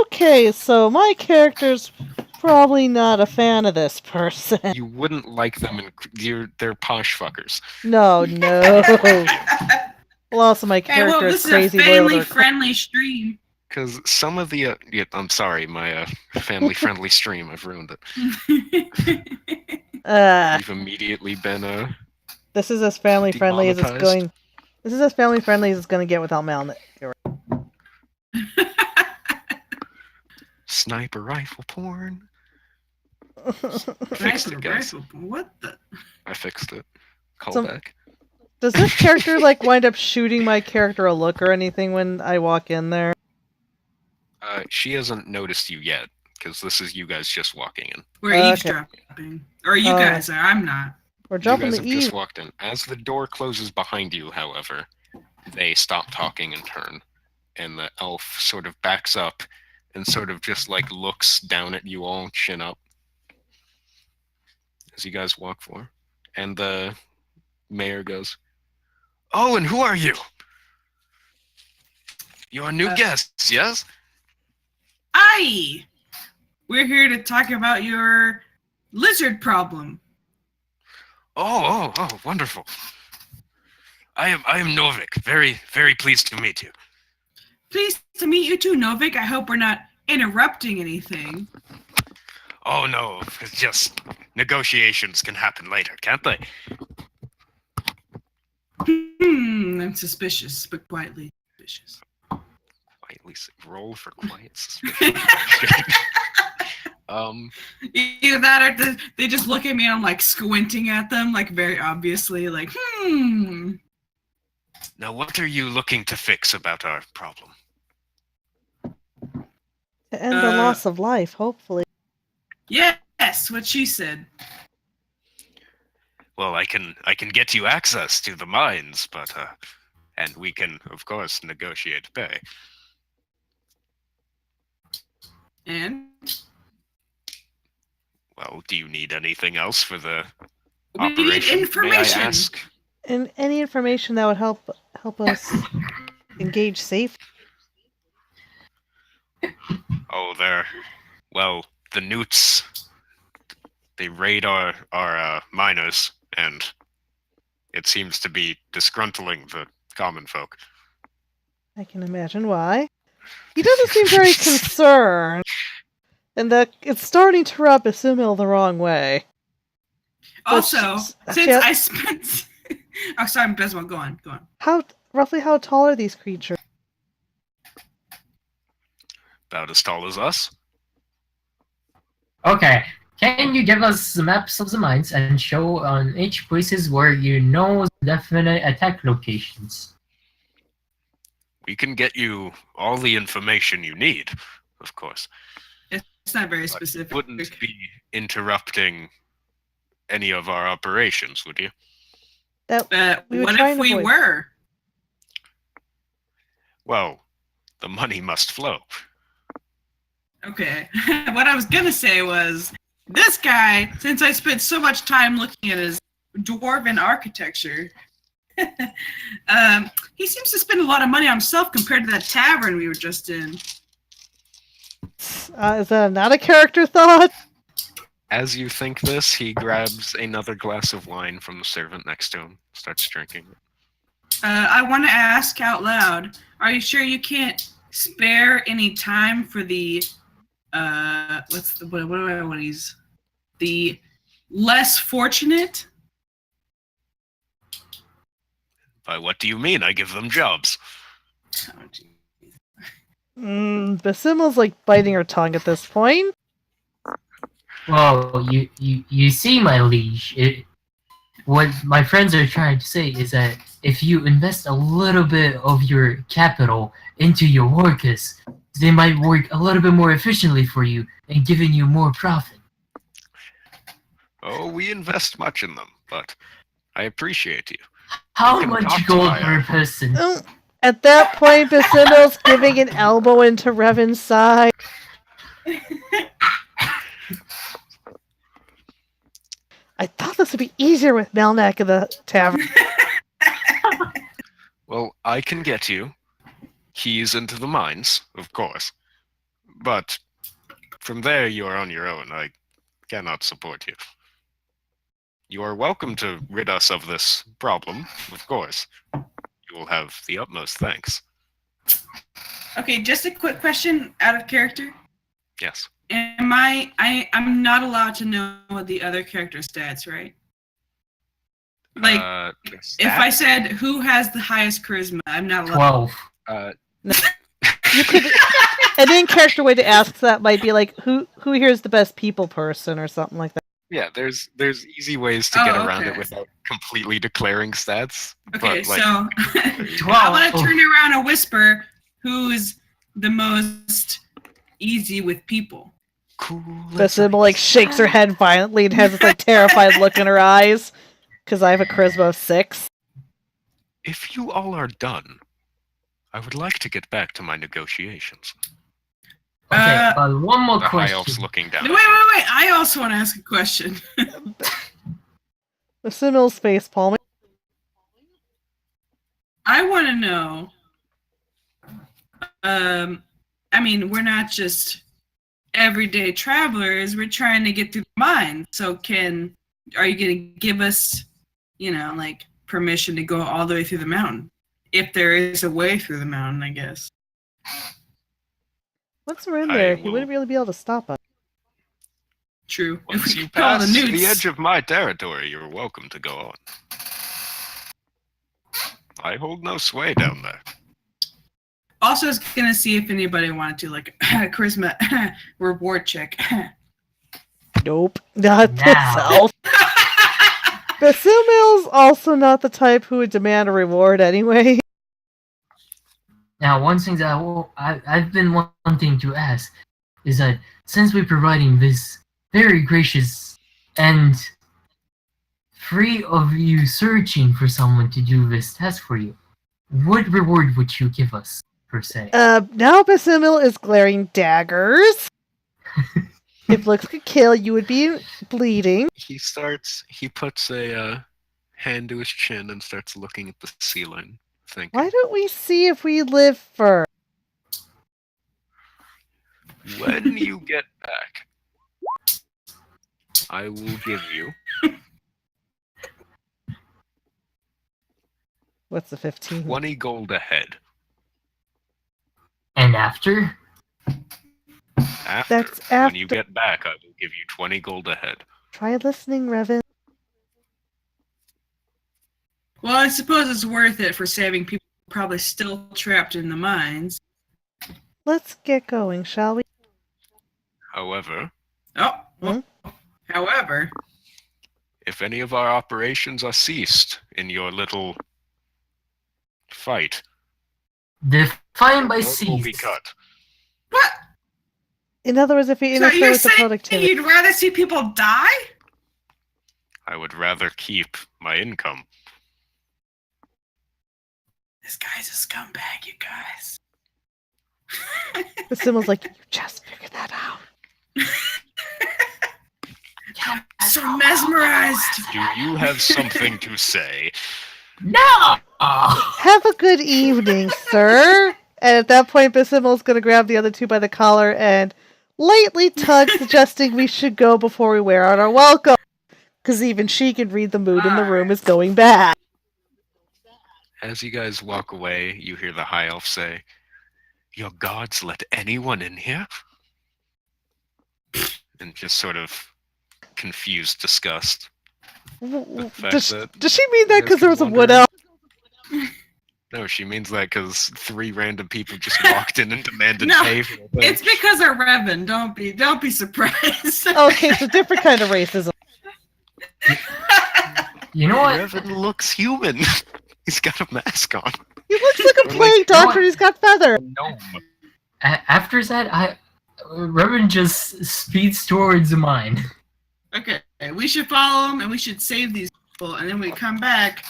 Okay, so my character's probably not a fan of this person. You wouldn't like them, and they're posh fuckers. No. Well, also my Hey, well, character this is is a crazy loyal to her family-friendly stream. Because some of the yeah, I'm sorry, my family-friendly stream. I've ruined it. You've immediately been This is as family friendly as it's demonetized. going. This is as family friendly as it's going to get without Mal. sniper rifle porn. Rifle, guys. what the? I fixed it. Call So- back. Does this character like wind up shooting my character a look or anything when I walk in there? She hasn't noticed you yet, because this is you guys just walking in. We're Okay. eavesdropping. Or you guys are, I'm not. We're You jumping guys the have just eve. walked in. As the door closes behind you, however, they stop talking and turn, and the elf sort of backs up and sort of just like looks down at you all, chin up, as you guys walk forward. And the mayor goes, "Oh, and who are you? You're new guests, yes?" Aye! We're here to talk about your lizard problem. Oh, wonderful. I am Novik. Very, very pleased to meet you. Pleased to meet you too, Novik. I hope we're not interrupting anything. Oh no, it's just negotiations can happen later, can't they? I'm suspicious, but quietly suspicious. Quietly roll for quiet suspicion. Either that or they just look at me and I'm like squinting at them, like very obviously, like, Now what are you looking to fix about our problem? To end the loss of life, hopefully. Yes, what she said. Well, I can get you access to the mines, but and we can of course negotiate pay. And Well, do you need anything else for the we need operation? information. May I ask? And any information that would help us engage safe. Oh, well, the Newts, they raid our miners, and it seems to be disgruntling the common folk. I can imagine why. He doesn't seem very concerned. And that it's starting to rub Isumil the wrong way. Also, But since I spent oh sorry, Beswell, go on. Roughly how tall are these creatures? About as tall as us. Okay, can you give us the maps of the mines and show on each places where you know definite attack locations? We can get you all the information you need, of course. It's not very But specific. you wouldn't be interrupting any of our operations, would you? We would What try if and we avoid- were? Well, the money must flow. Okay. What I was gonna say was this guy, since I spent so much time looking at his dwarven architecture, he seems to spend a lot of money on himself compared to that tavern we were just in. Is that not a character thought? As you think this, he grabs another glass of wine from the servant next to him, starts drinking. I want to ask out loud, are you sure you can't spare any time for the the less fortunate? By what do you mean? I give them jobs. Oh, geez. Basimil's like biting her tongue at this point. Well, you see, my liege, what my friends are trying to say is that if you invest a little bit of your capital into your workers, they might work a little bit more efficiently for you and giving you more profit. Oh, we invest much in them, but I appreciate you. How can much talk to gold my, per person? At that point, Basimil's giving an elbow into Revan's side. I thought this would be easier with Melnak in the tavern. Well, I can get you keys into the mines, of course. But from there, you are on your own. I cannot support you. You are welcome to rid us of this problem, of course. You will have the utmost thanks. Okay, just a quick question out of character. Yes. I'm not allowed to know the other character stats, right? Like, if I said who has the highest charisma, I'm not allowed. 12. You could. An in-character way to ask that might be like, who here is the best people person or something like that. Yeah, there's easy ways to get around it without completely declaring stats. Okay, but, like, so I want to turn around and whisper who's the most easy with people. cool. Basimil like shakes her head violently and has this like terrified look in her eyes. Because I have a charisma of 6. If you all are done, I would like to get back to my negotiations. Okay, but one more The high elf's question. looking down. Wait. I also want to ask a question. Basimil's face palming. I want to know. I mean, we're not just everyday travelers. We're trying to get through the mines. So, are you going to give us, like permission to go all the way through the mountain? If there is a way through the mountain, I guess. Once we're in I there, he will- wouldn't really be able to stop us. True. Once If we you call pass the newts. edge of my territory, you're welcome to go on. I hold no sway down there. Also, I was gonna see if anybody wanted to like charisma reward check. Nope, not Now. himself. Basimil's also not the type who would demand a reward anyway. Now, one thing that I've been wanting to ask is that since we're providing this very gracious and free of you searching for someone to do this task for you, what reward would you give us, per se? Now Basimil is glaring daggers. If looks could kill, you would be bleeding. He puts a hand to his chin and starts looking at the ceiling, thinking, Why don't we see if we live first? when you get back, I will give you What's the 15? 20 gold ahead. And after? That's When you after- get back, I will give you 20 gold ahead. Try listening, Revan. Well, I suppose it's worth it for saving people probably still trapped in the mines. Let's get going, shall we? However, Oh, well, however, if any of our operations are ceased in your little fight, Defined by what will be seas. cut. what? In other words, if we So interfere you're with the saying productivity. you'd rather see people die? I would rather keep my income. This guy's a scumbag, you guys. Basimil's like, you just figured that out. So mesmerized. Do you have something to say? No! Have a good evening, sir. And at that point, Basimil's going to grab the other two by the collar and lightly tug, suggesting we should go before we wear out our welcome. Because even she can read the mood in the room is going bad. As you guys walk away, you hear the high elf say, "Your gods let anyone in here?" And just sort of confused disgust. The fact Does that she mean that you guys because there can was a wander wood in. elf? No, she means that because 3 random people just walked in and demanded No, pay for the thing. It's because of Revan. Don't be surprised. Okay, it's a different kind of racism. You know what? Revan looks human. He's got a mask on. He looks like a Or like- plague doctor. He's got feathers. Gnome. After that, Reverend just speeds towards mine. Okay, we should follow him and we should save these people, and then when we come back,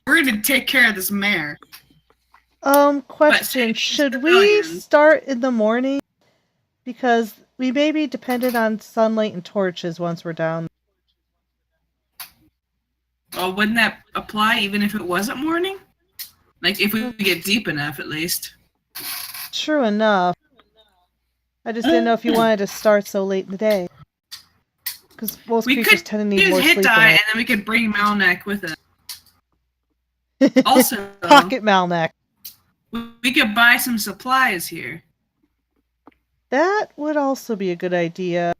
we're gonna take care of this mayor. Question. Should we civilians- start in the morning? Because we may be dependent on sunlight and torches once we're down. Well, wouldn't that apply even if it wasn't morning? Like if we get deep enough, at least. True enough. I just didn't know if you wanted to start so late in the day. Because most We creatures could tend to need use more hit sleep die, than and then we could bring Malnek with us. Also, Pocket Malnek. we could buy some supplies here. That would also be a good idea.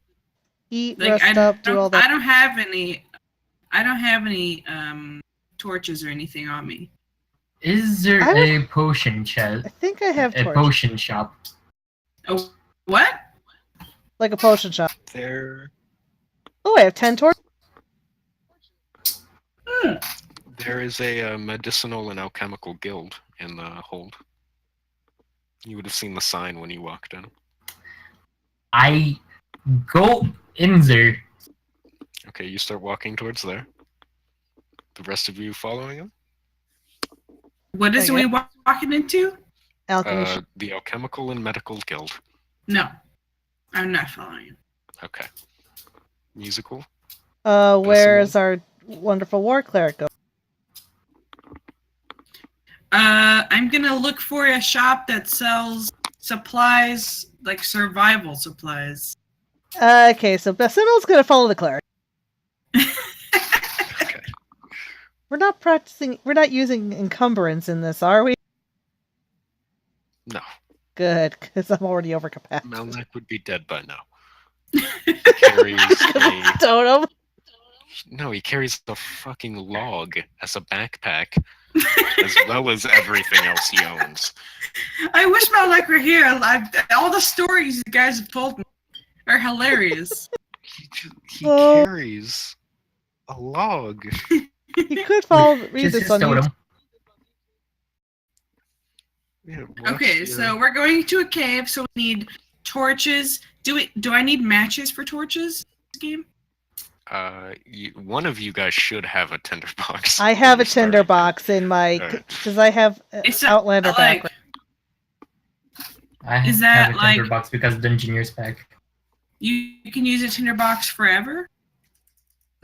Eat, Like rest up, do all I that. don't have any. I don't have any torches or anything on me. Is there I a potion chest? I think I have A torch. potion shop. Oh, what? Like a potion shop. There, Oh, I have 10 torches. Hmm. there is a medicinal and alchemical guild in the hold. You would have seen the sign when you walked in. I go in there. Okay, you start walking towards there. The rest of you following him? What is Okay. we walking into? Alchemy shop. The alchemical and medical guild. No, I'm not following you. Okay. Musical? Where's our wonderful war cleric go? I'm gonna look for a shop that sells supplies, like survival supplies. Okay, so Basimil's gonna follow the cleric. Okay. We're not using encumbrance in this, are we? No. Good, because I'm already over capacity. Malnek would be dead by now. He carries a... Totem. No, he carries a fucking log as a backpack, as well as everything else he owns. I wish Malek were here. All the stories you guys have told me are hilarious. He Oh. carries a log. You could read Just this his on YouTube. totem. Yeah, watch Okay, your- so we're going to a cave, so we need torches. Do I need matches for torches this game? One of you guys should have a tinderbox. I have when a you start. tinderbox in my Alright. because I have It's Outlander like background. I Is that have a like- tinderbox because Dungeoneer's pack. you can use a tinderbox forever.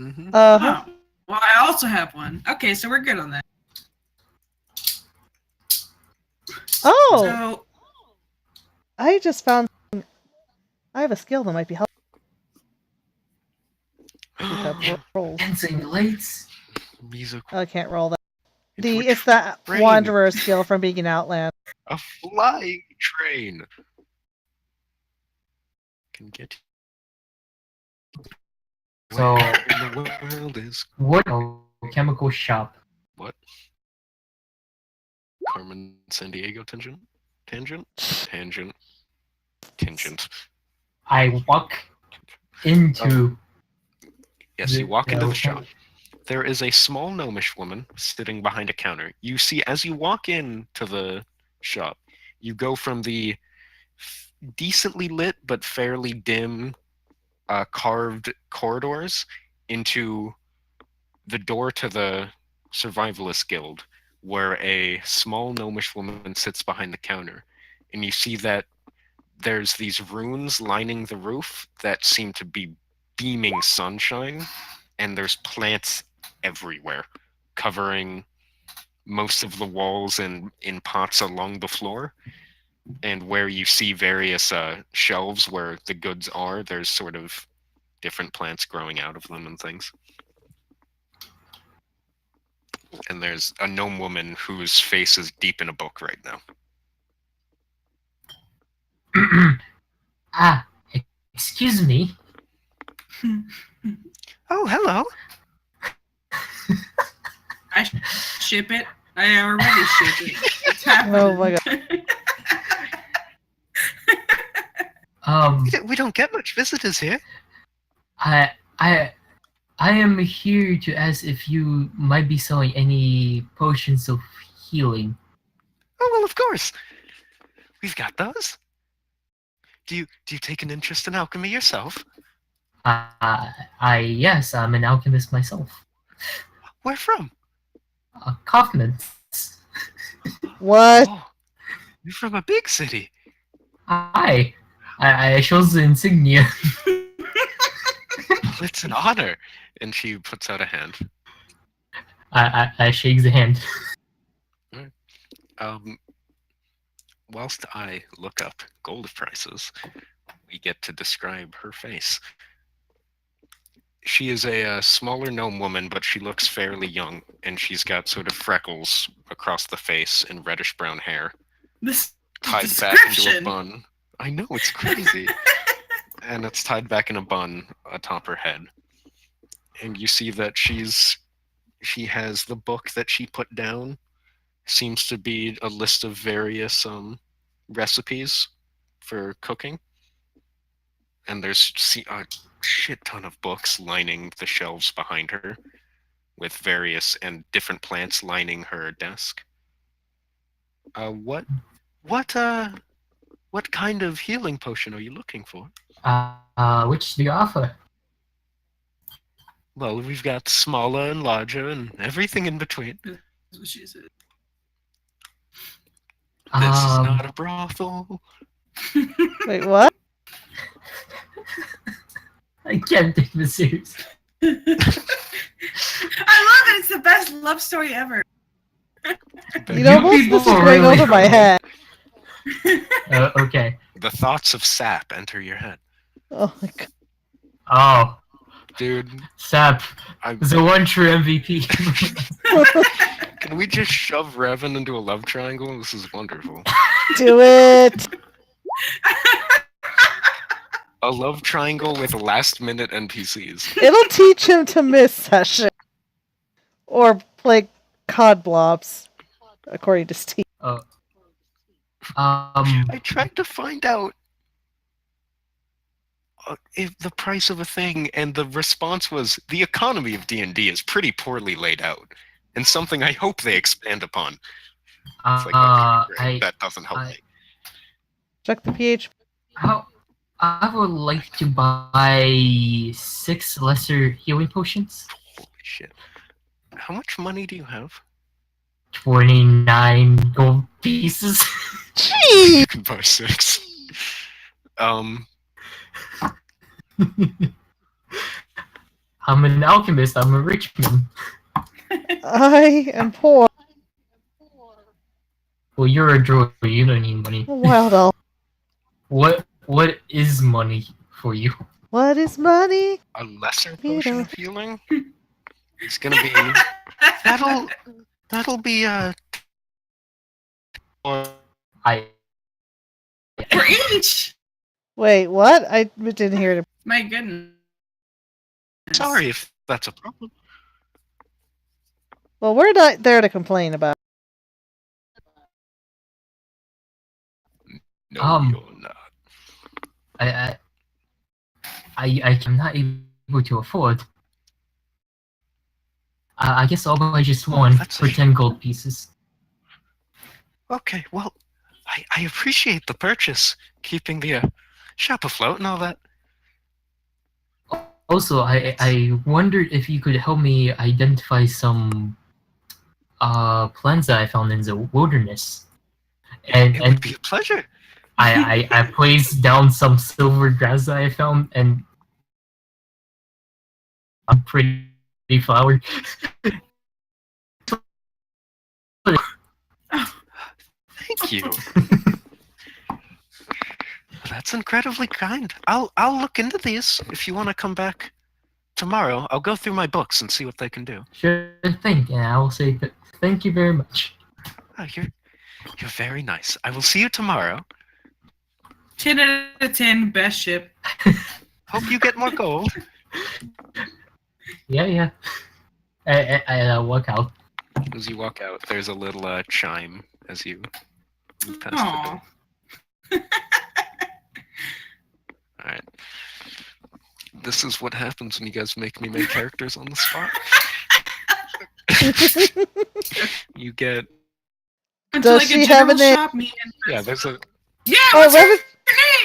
Mhm. Uh-huh. Oh, well, I also have one. Okay, so we're good on that. Oh, So I just found. I have a skill that might be helpful. Rolls. Dancing lights. Musical. I can't roll that. Which It's the train? Wanderer skill from being an Outland. A flying train. Can get. So- Where in the world is What chemical shop? what? Carmen San Diego tangent? Tangent? Tangent. Tangent. I walk into. Yes, you walk into the shop. okay. There is a small gnomish woman sitting behind a counter. You see, as you walk into the shop, you go from the decently lit but fairly dim carved corridors into the door to the Survivalist Guild, where a small gnomish woman sits behind the counter. And you see that there's these runes lining the roof that seem to be beaming sunshine, and there's plants everywhere, covering most of the walls and in pots along the floor. And where you see various shelves where the goods are, there's sort of different plants growing out of them and things. And there's a gnome woman whose face is deep in a book right now. Excuse me. Oh, hello. I ship it. I already ship it. It's happening. Oh my god. We don't get much visitors here. I am here to ask if you might be selling any potions of healing. Oh, well, of course. We've got those. Do you take an interest in alchemy yourself? Yes, I'm an alchemist myself. Where from? Kaufman's. What? Oh, you're from a big city. Hi. I chose the insignia. Well, it's an honor. And she puts out a hand. I shake the hand. Um, whilst I look up gold prices, we get to describe her face. She is a smaller gnome woman, but she looks fairly young, and she's got sort of freckles across the face and reddish brown hair, This tied back into a description. bun. I know, it's crazy. And it's tied back in a bun atop her head. And you see that she has the book that she put down. Seems to be a list of various recipes for cooking. And there's a shit ton of books lining the shelves behind her, with various and different plants lining her desk. What kind of healing potion are you looking for? Which do you offer? Well, we've got smaller and larger and everything in between. That's what she said. This is not a brothel. Wait, what? I can't take this serious. I love it. It's the best love story ever. You know, most of people this is are going really over my funny. head. Okay. The thoughts of sap enter your head. Oh my god. Oh, Dude, Sap, the one true MVP. can we just shove Revan into a love triangle? This is wonderful. Do it! A love triangle with last-minute NPCs. It'll teach him to miss session. Or play COD blobs, according to Steve. I tried to find out if the price of a thing, and the response was, the economy of D&D is pretty poorly laid out, and something I hope they expand upon. It's like, okay, great. That doesn't help me. Check the PH. I would like to buy 6 lesser healing potions. Holy shit. How much money do you have? 29 gold pieces. Gee! You can buy 6. I'm an alchemist. I'm a rich man. I am poor. Well, you're a droid. You don't need money. A wild elf. What is money for you? What is money? A lesser You potion know. of healing? It's gonna be... That'll be, or I For each. Wait, what? I didn't hear it. My goodness. sorry if that's a problem. Well, we're not there to complain about. No, you're not. I'm not able to afford. I guess I'll buy just one That's for a 10 gold pieces. Okay, well, I appreciate the purchase, keeping the shop afloat and all that. Also, I wondered if you could help me identify some plants that I found in the wilderness. It would be a pleasure. I placed down some silver grass that I found, and a pretty flower. Thank you. That's incredibly kind. I'll look into these if you want to come back tomorrow. I'll go through my books and see what they can do. Sure thing, and I will say thank you very much. Oh, you're very nice. I will see you tomorrow. 10 out of 10, best ship. Hope you get more gold. Yeah. I walk out. As you walk out, there's a little chime as you move past the door. Aw. Alright. This is what happens when you guys make me make characters on the spot. You get... Until Does I get she have a general name? shop me and Yeah, there's a... yeah, Oh, what's her Revan.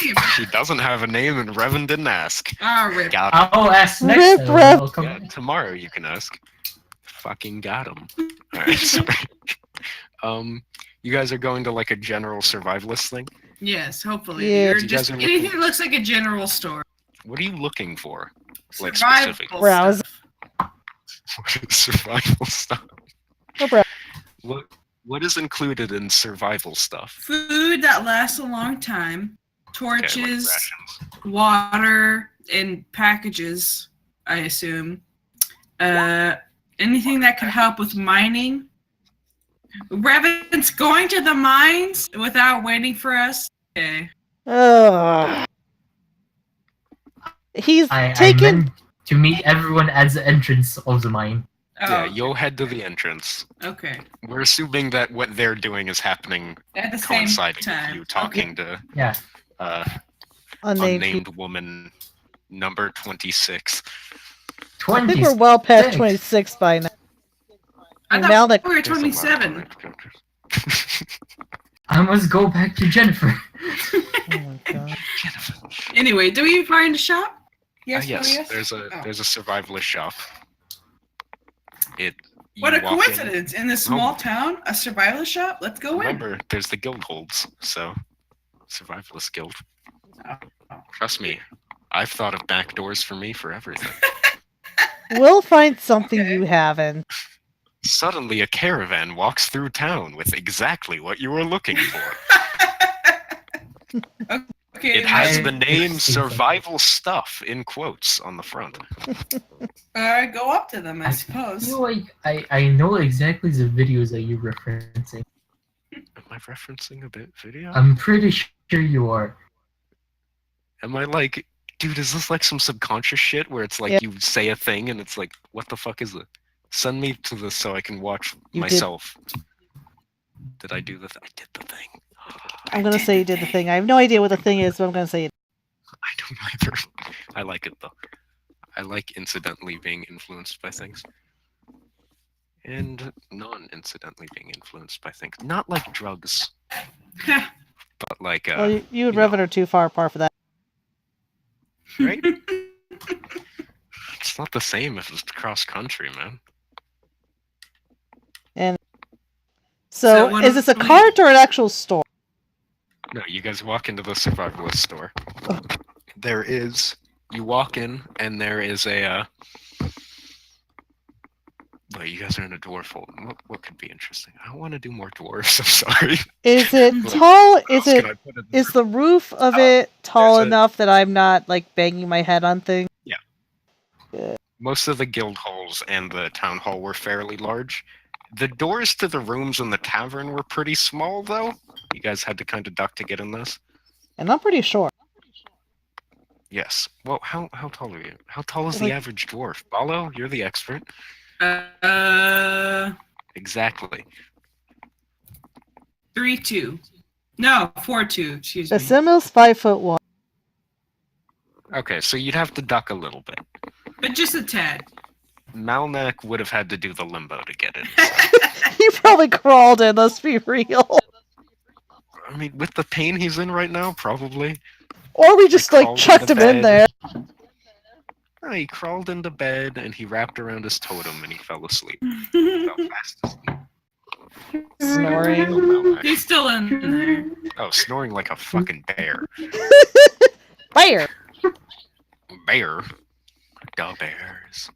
name? She doesn't have a name and Revan didn't ask. Oh, rip. Got him. I'll ask next Rip, time. rip. I'll come Yeah, back. tomorrow you can ask. Fucking got him. Alright, sorry. You guys are going to like a general survivalist thing. Yes, hopefully. Yeah. Or You guys just are anything looking- that looks like a general store. What are you looking for? Like, Survival specifically. Browse. stuff. What is survival stuff? Or bro- What is included in survival stuff? Food that lasts a long time. Okay, like Torches, rations. water, and packages, I assume. Anything that could help with mining. Revan's going to the mines without waiting for us. Okay. Ugh. He's I taken. meant to meet everyone at the entrance of the mine. Oh, Yeah, you'll head to the entrance. okay. We're assuming that what they're doing is happening At the same coinciding time. with you talking to Yeah. Unnamed unnamed woman number 26. I 20. think we're well past Thanks. 26 by now. I And thought now that we were There's a lot of 27. unnamed characters. I must go back to Jennifer. oh my god. Jennifer. Anyway, do we find a shop? Yes, Yes. there's a survivalist shop. You What a walk in- coincidence! In this small town, a survivalist shop. Let's go in. Remember, there's the guild holds, so survivalist guild. Oh. Trust me, I've thought of back doors for me for everything. We'll find something Okay. you haven't. Suddenly, a caravan walks through town with exactly what you were looking for. Okay. It has I- the name it's- "survival stuff" in quotes on the front. Go up to them, I I suppose. feel like I know exactly the videos that you're referencing. Am I referencing a bit video? I'm pretty sure you are. Am I like, dude, is this like some subconscious shit where it's like Yeah. you say a thing and it's like, what the fuck is it? Send me to this so I can watch You did. myself. Did I do the I did the thing. I'm gonna say you did the thing. I have no idea what the thing is, but I'm gonna say it. I don't either. I like it though. I like incidentally being influenced by things. And non-incidentally being influenced by things. Not like drugs, but like Well, you and you know. Revan are too far apart for that. right? It's not the same if it's cross country, man. So, what is this a do we- cart or an actual store? No, you guys walk into the survivalist store. Oh. There is. You walk in, and there is a. But you guys are in a dwarf hold. What could be interesting? I don't want to do more dwarves. I'm sorry. Is it What tall? What Is else it? can I put in Is there? the roof of it tall there's a- enough that I'm not like banging my head on things? Most of the guild halls and the town hall were fairly large. The doors to the rooms in the tavern were pretty small, though. You guys had to kind of duck to get in this. And I'm pretty sure. Yes. Well, how tall are you? How tall is the Like- average dwarf? Balo, you're the expert. 3-2. Exactly. No, 4-2. Excuse me. Basimil's 5'1". Okay, so you'd have to duck a little bit. But just a tad. Malnak would have had to do the limbo to get in. He probably crawled in. Let's be real. I mean, with the pain he's in right now, probably. Or we just like crawled chucked him into in there. bed. No, he crawled into bed and he wrapped around his totem and he fell asleep. Fell fast asleep. Snoring. Oh, Malnak. He's still in there. Oh, snoring like a fucking bear. Bear. Bear. Da bears.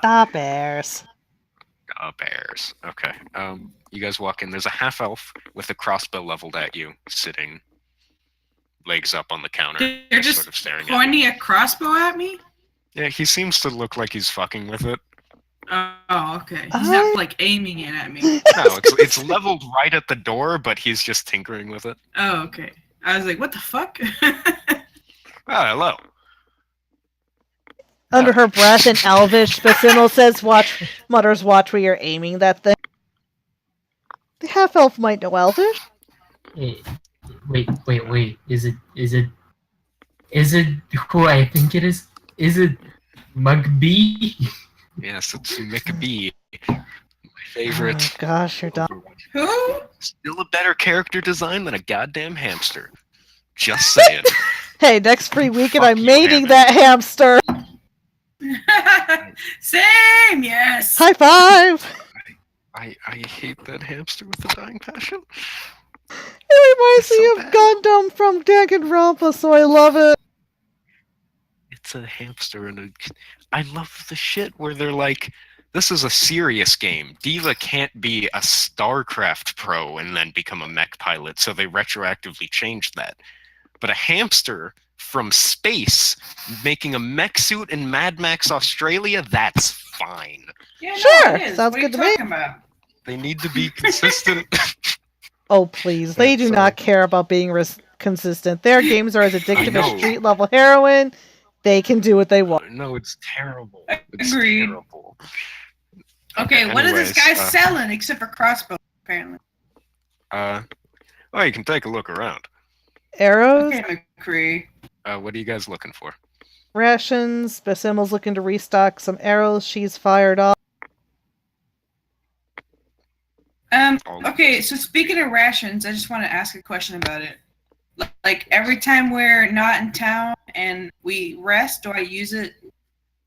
Ah, bears. Da bears. Okay. You guys walk in. There's a half elf with a crossbow leveled at you, sitting, legs up on the counter, They're just sort of staring at you. pointing a crossbow at me? Yeah, he seems to look like he's fucking with it. Oh, okay. He's I- not like aiming it at me. No, it's leveled right at the door, but he's just tinkering with it. Oh, okay. I was like, what the fuck? Oh, hello. Under her breath in Elvish, Basimil says, mutters, watch where you're aiming that thing. The half-elf might know Elvish. Eh, Wait. Is it who I think it is? Is it Mugby? Yes, it's McBee. My favorite. Oh gosh, you're dumb. Who? Still a better character design than a goddamn hamster. Just saying. Hey, next free weekend Fuck I'm you, mating Hammond. that hamster. Same, yes. High five! I hate that hamster with a dying passion. It reminds It's so me of bad. Gundam from Danganronpa, so I love it. It's a hamster and a. I love the shit where they're like, this is a serious game. Diva can't be a StarCraft pro and then become a mech pilot, so they retroactively changed that. But a hamster from space making a mech suit in Mad Max Australia, that's fine. Yeah, Sure, it is. sounds what are good you to me. talking about? They need to be consistent. Oh, please. They do Sorry. not care about being consistent. Their games are as addictive know. as street level heroin. They can do what they want. No, it's terrible. I It's agreed. terrible. Okay, what is this guy anyways, selling except for crossbows, apparently? well, you can take a look around. Arrows, Okay, McCree. What are you guys looking for? rations. Basimel's looking to restock some arrows she's fired off. Okay, so speaking of rations, I just want to ask a question about it. Like, every time we're not in town and we rest, do I use it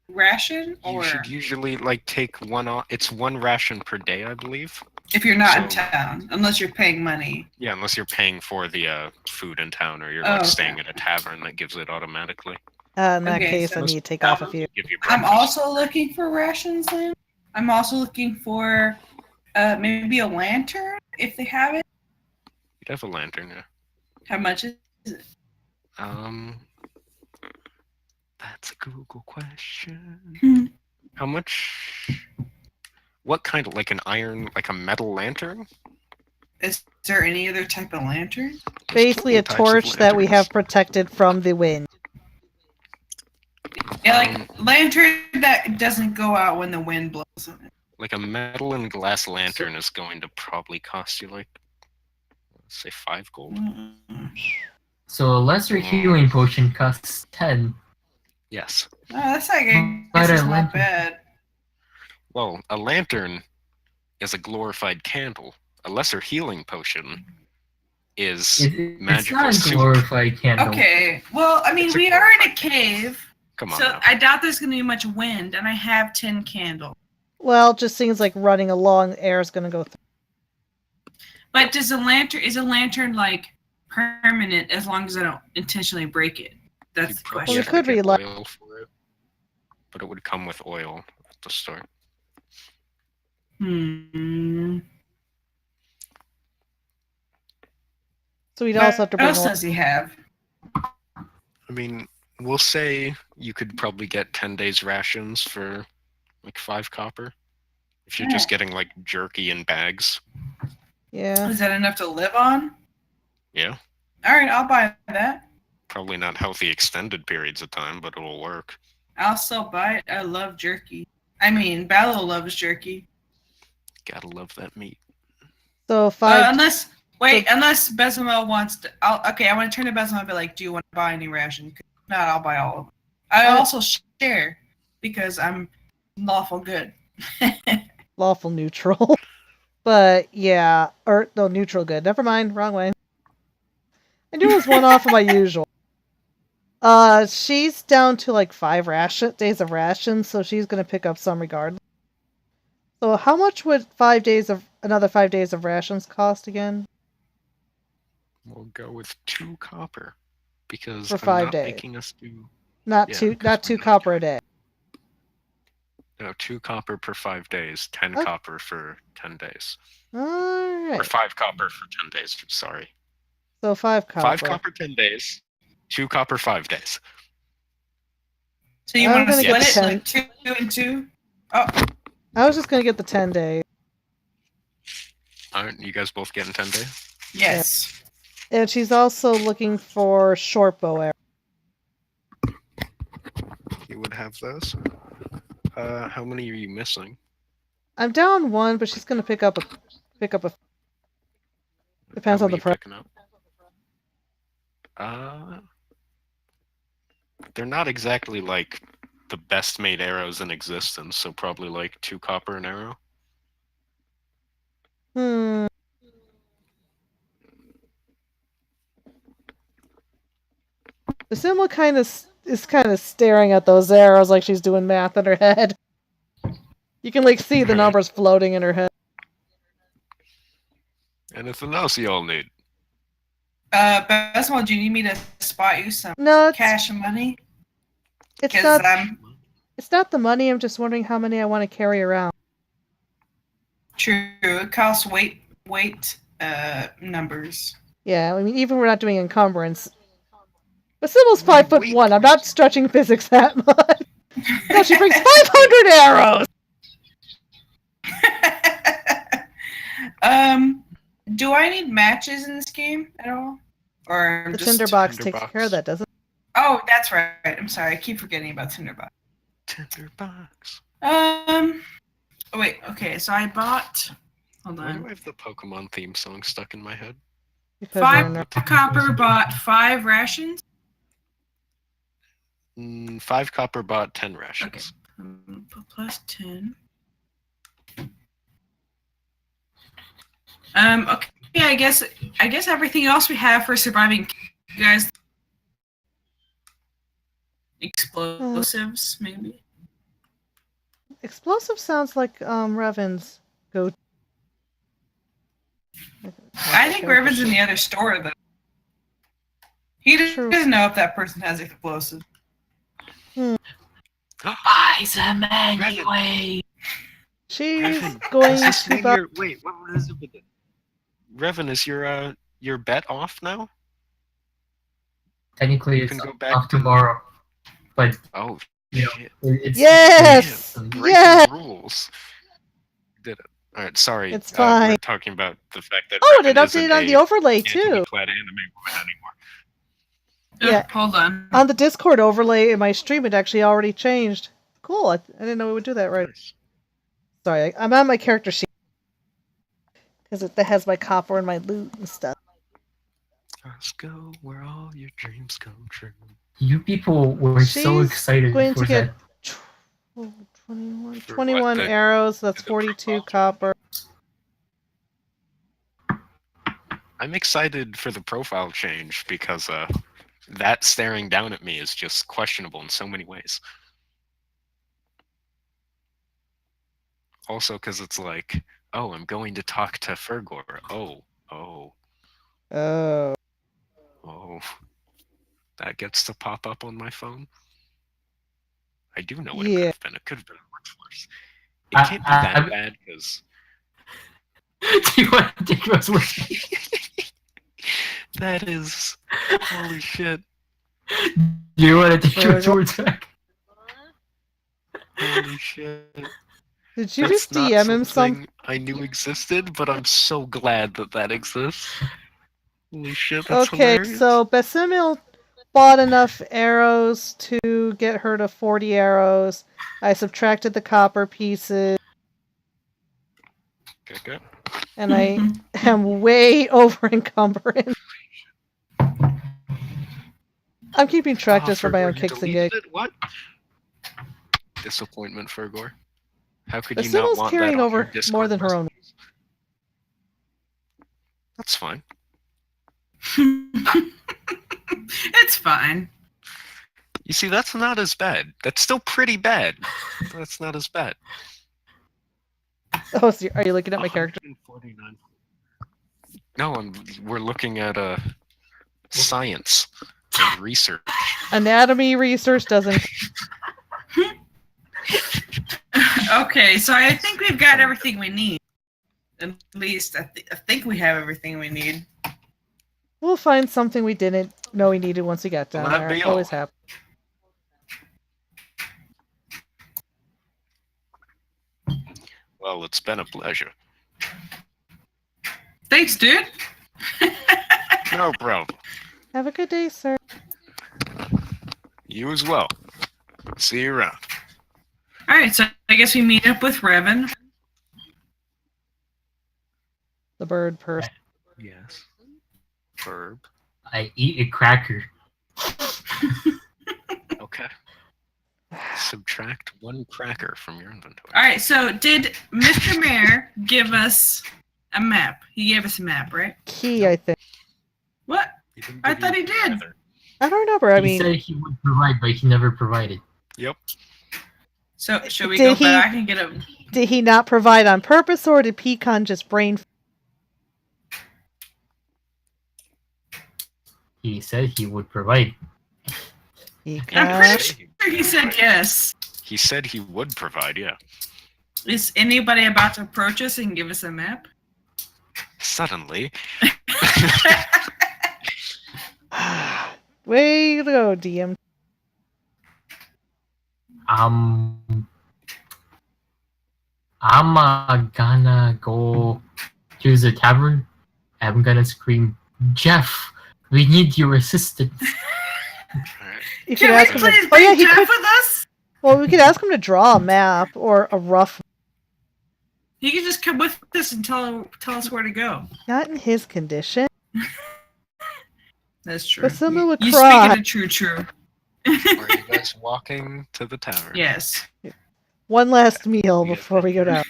ration? You Or should usually like take one off. It's one ration per day, I believe. if you're not in so- town, unless you're paying money. Yeah, unless you're paying for the food in town or you're Oh, like okay. staying at a tavern that gives it automatically. In that Okay, case, so- I need to take off a few. Give you I'm breakfast. also looking for rations then. I'm also looking for maybe a lantern if they have it. You'd have a lantern, yeah. How much is That's a Google question. Hmm. How much? What kind of like an iron, like a metal lantern? Is there any other type of lantern? There's Basically, a plenty of types of torch that we have lanterns. protected from the wind. Yeah, like lantern that doesn't go out when the wind blows on it. Like a metal and glass lantern is going to probably cost you like, let's say 5 gold. Mm. So a lesser healing potion costs 10. Yes. Oh, that's like I But guess a it's not lantern- bad. Well, a lantern is a glorified candle. A lesser healing potion is It's magical not a soup. glorified candle. Okay. Well, I mean, It's a we are in a glorified cave, Come on so now. I doubt there's gonna be much wind, and I have 10 candles. Well, it just seems like running along, air is going to go through. But is a lantern like permanent as long as I don't intentionally break it? That's You'd the probably Well, it question. have to could be get like- oil for it, but it would come with oil at the start. So we'd also have to What bring else oil. does he have? I mean, we'll say you could probably get 10 days rations for like 5 copper. If you're just Yeah. getting like jerky in bags. Yeah. Is that enough to live on? Yeah. All right, I'll buy that. Probably not healthy extended periods of time, but it'll work. I'll still buy it. I love jerky. I mean, Ballo loves jerky. Gotta love that meat. So five. Unless Bezalel wants to. Okay, I want to turn to Bezalel and be like, "Do you want to buy any ration?" If not, I'll buy all of them. I also share because I'm lawful good. Lawful neutral. But yeah, or no, neutral good. Never mind, wrong way. I knew it was one off of my usual. She's down to like 5 days of rations, so she's gonna pick up some regardless. So how much would another 5 days of rations cost again? We'll go with 2 copper because For I'm 5 not days. making us do Not Yeah, two, because not we're 2 not copper a day. 2 copper per 5 days, 10 Oh. copper for 10 days. All Or right. 5 copper for 10 days, sorry. So 5 copper. 5 copper 10 days, 2 copper 5 days. So you I'm want to gonna split get it the like 2 and 2? Oh, I was just gonna get the 10 days. Aren't you guys both getting 10 days? yes. And she's also looking for short bow arrows. You would have those. How many are you missing? I'm down 1, but she's gonna pick up a. Depends How on the many price. picking up? They're not exactly like the best made arrows in existence, so probably like 2 copper an arrow. Hmm. Basima is kind of staring at those arrows like she's doing math in her head. You can like see the Right. numbers floating in her head. Anything else y'all need? Besmal, do you need me to spot you some No, cash and money? it's Because not. It's not the money. I'm just wondering how many I want to carry around. true. It costs weight numbers. Yeah, I mean, even we're not doing encumbrance. But Sybil's 5'1". Wait. I'm not stretching physics that much. No, she brings 500 arrows. Do I need matches in this game at all? Or The just... tinderbox takes tinderbox. care of that, doesn't it? Oh, that's right. I'm sorry. I keep forgetting about Tinderbox. Tinderbox. Oh, wait. Okay, so I bought... Hold Why do on. I have the Pokemon theme song stuck in my head? Because we're 5 not- copper bought 5 rations. 5 copper bought 10 rations. Plus 10. Okay, I guess everything else we have for surviving, you guys. Explosives, maybe. Explosive sounds like Revan's go. I think Revan's in the other store though. He True. doesn't know if that person has explosives. Buy them anyway. She's Revan, going is this to thing buy. wait, what is it with it? Revan, is your bet off now? Technically, You it's can go back off to- tomorrow, but Oh Yeah. shit. it's Yes! Breaking Yeah. rules. Did it. Alright, sorry. It's We're fine. talking about the fact that Oh, and it Revan isn't updated on a the overlay too. anti-clad anime woman anymore. Yeah. Hold on. On the Discord overlay in my stream, it actually already changed. Cool. I didn't know it would do that right. Nice. Sorry, I'm on my character sheet because it has my copper and my loot and stuff. Let's go where all your dreams come true. you people were so She's excited going for to get that. 21, For 21 what, the- arrows. That's the 42 profile? copper. I'm excited for the profile change because that staring down at me is just questionable in so many ways. Also, because it's like, oh, I'm going to talk to Fergor. Oh. Oh. That gets to pop up on my phone. I do know what it Yeah. could have been. It could have been much worse. It I- can't be I- that I'm- bad because Do you want to take us with me? that is holy shit. Do you want to take Sure. us towards back? Holy shit. Did you That's just not DM him some? something I knew existed, but I'm so glad that exists. Holy shit, that's Okay, hilarious. so Basimil bought enough arrows to get her to 40 arrows. I subtracted the copper pieces, Okay. and I am way over encumbering. I'm keeping track just for my Fergor, own you kicks and deleted gigs. it? What? Disappointment, Fergor. How could you not Basimil's want carrying that on your over Discord more than her own. messages? That's fine. It's fine. You see, that's not as bad. That's still pretty bad. That's not as bad. Oh, so are you looking at my character? 149. No, we're looking at science and research. Anatomy research doesn't. Okay, so I think we've got everything we need. At least I think we have everything we need. We'll find something we didn't know we needed once we got down Well, that'd there. be Always all. happens. Well, it's been a pleasure. Thanks, dude. No problem. Have a good day, sir. You as well. See you around. All right, so I guess we meet up with Revan. The bird person. Yes. Verb. I eat a cracker. Okay. Subtract 1 cracker from your inventory. All right, so did Mr. Mayor give us a map? He gave us a map, right? Key, I think. What? He didn't I give thought you he did. either. I don't remember. I He mean, said he would provide, but he never provided. Yep. So should we Did go he- back and get a? did he not provide on purpose, or did Pecan just brain? He said he would provide. I'm Ika. pretty sure he said yes. He said he would provide, yeah. Is anybody about to approach us and give us a map? Suddenly. Way to go, DM. I'm gonna go to the tavern. I'm gonna scream, Jeff, we need your assistance. Alright. You could Can ask we him. please Oh yeah, bring he Jeff could. with us? Well, we could ask him to draw a map or a rough. He can just come with us and tell us where to go. Not in his condition. That's true. Basuma would You cry. speaking of true. Are you guys walking to the tavern? Yes. One last meal Yeah. before we go down.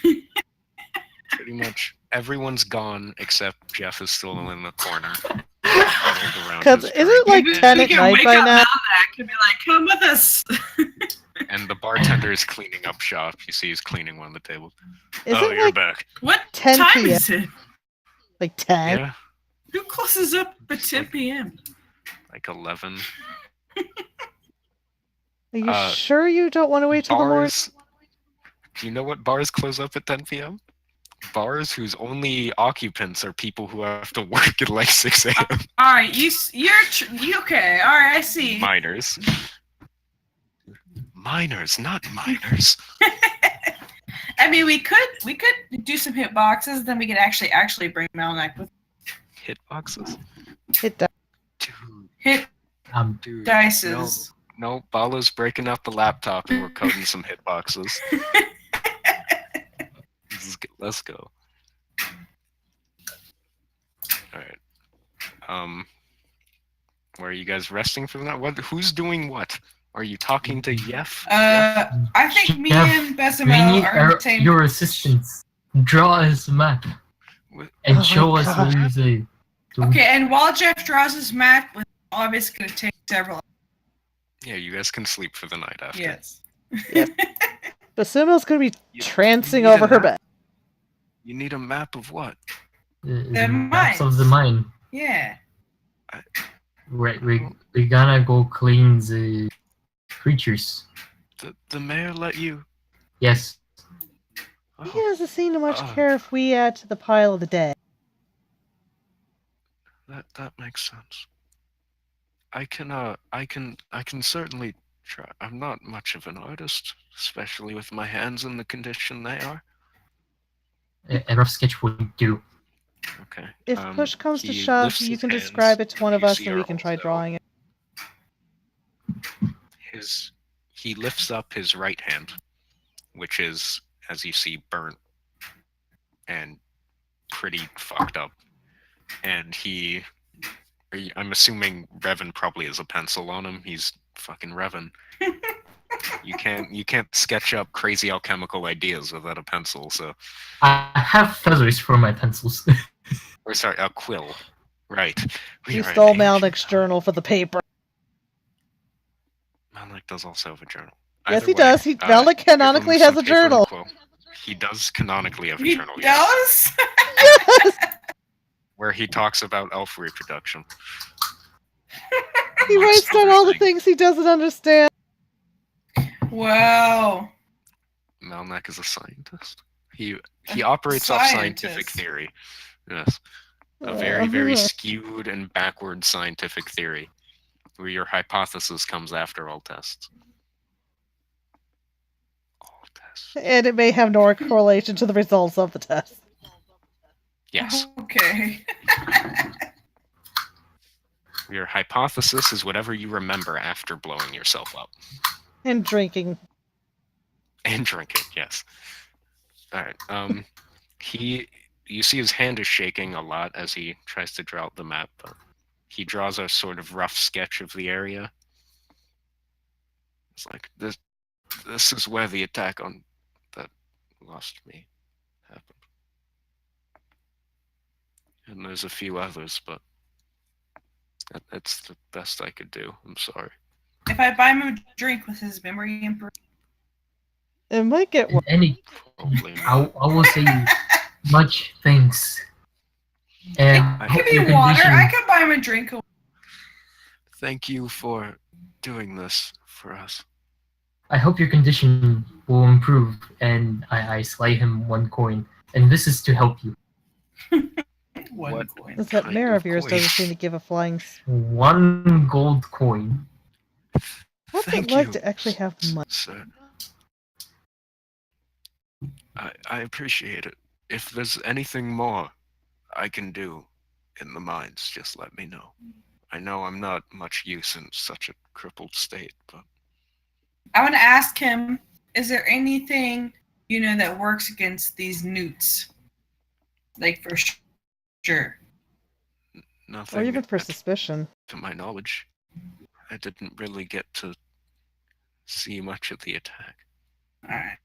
Pretty much everyone's gone except Jeff is still in the corner. huddled around Because his isn't drink. it like Maybe 10 we at can night wake by up now? Malnak and be like, come with us. And the bartender is cleaning up shop. You see he's cleaning one of the tables. Isn't Oh, it you're like back. What 10 time p.m.? is it? Like 10? Yeah, Who closes up at 10 p.m.? like 11. Are you sure you don't want to wait till the morning? Bars. Do you know what bars close up at 10 p.m.? Bars whose only occupants are people who have to work at like 6 a.m. All right, you okay? All right, I see. Minors. Minors, not minors. I mean, we could do some hit boxes, then we could actually bring Malnak with Hitboxes? Hit that. Dude, hit dude. dices. No, Balo's breaking up the laptop and we're coding some hitboxes. Let's go. Alright. Where are you guys resting for the night? Who's doing what? Are you talking to Yef? I think me Jeff, and we Besimo need are the same. your assistance. Draw us a map and Oh show my us God. where the Okay, and while Jeff draws his map, it's obviously going to take several. Yeah, you guys can sleep for the night after. Yes. Basumo's going to be You- trancing you need over a her map? bed. You need a map of what? the maps of the mine. Yeah. Right, we're gonna go clean the creatures. The mayor let you? Yes. He Oh, doesn't seem to much Oh. care if we add to the pile of the dead. that makes sense. I can certainly try. I'm not much of an artist, especially with my hands in the condition they are. A rough sketch would do. Okay. If push comes to he shove, lifts you his can hands. describe it to one of You us see and we her can try also- drawing it. He lifts up his right hand, which is, as you see, burnt and pretty fucked up. And I'm assuming Revan probably has a pencil on him. He's fucking Revan. You can't sketch up crazy alchemical ideas without a pencil. So, I have feathers for my pencils. or sorry, a quill. Right. We He are an stole ancient Malnik's time. journal for the paper. Malnik does also have a journal. Yes, Either he way, does. Malnik give him canonically has some a paper and journal. quill. He does canonically have a He journal, yes, does? where he talks about elf reproduction. He amongst writes down other all the things. things he doesn't understand. Wow. Malnek is a scientist. He operates off scientific Scientist. theory. Yes. A very, very skewed and backward scientific theory, where your hypothesis comes after all tests. All tests. And it may have no correlation to the results of the test. Yes. Okay. Your hypothesis is whatever you remember after blowing yourself up. And drinking. And drinking, yes. Alright, you see his hand is shaking a lot as he tries to draw out the map, but he draws a sort of rough sketch of the area. It's like, this is where the attack on that lost me happened. And there's a few others, but that's the best I could do. I'm sorry. If I buy him a drink with his memory improved. It might get worse. Any, Probably I will say much thanks. And It It could be water. I could buy him a drink. Thank you for doing this for us. I hope your condition will improve. And I slay him 1 coin. And this is to help you. One What? coin. Since that kind mirror of of yours coin? doesn't seem to give a flying. 1 gold coin. What's Thank it like you, to actually have money? sir. I appreciate it. If there's anything more I can do in the mines, just let me know. I know I'm not much use in such a crippled state, but I want to ask him, is there anything, that works against these newts? Like for sure. nothing Or even for to suspicion. my knowledge. I didn't really get to see much of the attack. All right.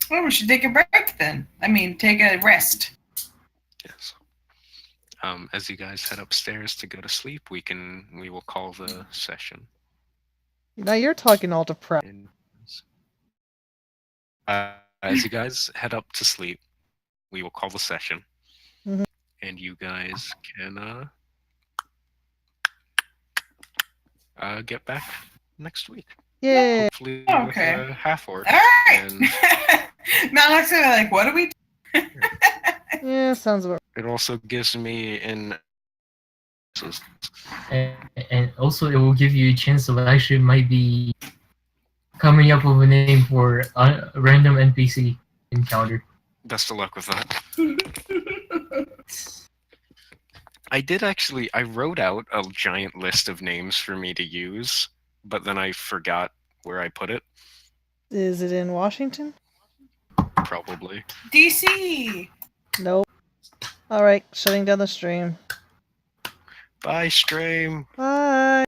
Well, we should take a break then. I mean, take a rest. Yes. As you guys head upstairs to go to sleep, we will call the session. Now you're talking all depressed. And, as you guys head up to sleep, we will call the session. Mhm. And you guys can get back next week. Yay! Hopefully Okay. with a half orc. All right. And Malak's gonna be like, what do we do? Yeah, sounds about. it also gives me an And also, it will give you a chance of actually might be coming up with a name for a random NPC encounter. best of luck with that. I wrote out a giant list of names for me to use, but then I forgot where I put it, Is it in Washington? probably. DC. Nope. Alright, shutting down the stream. Bye, stream. Bye!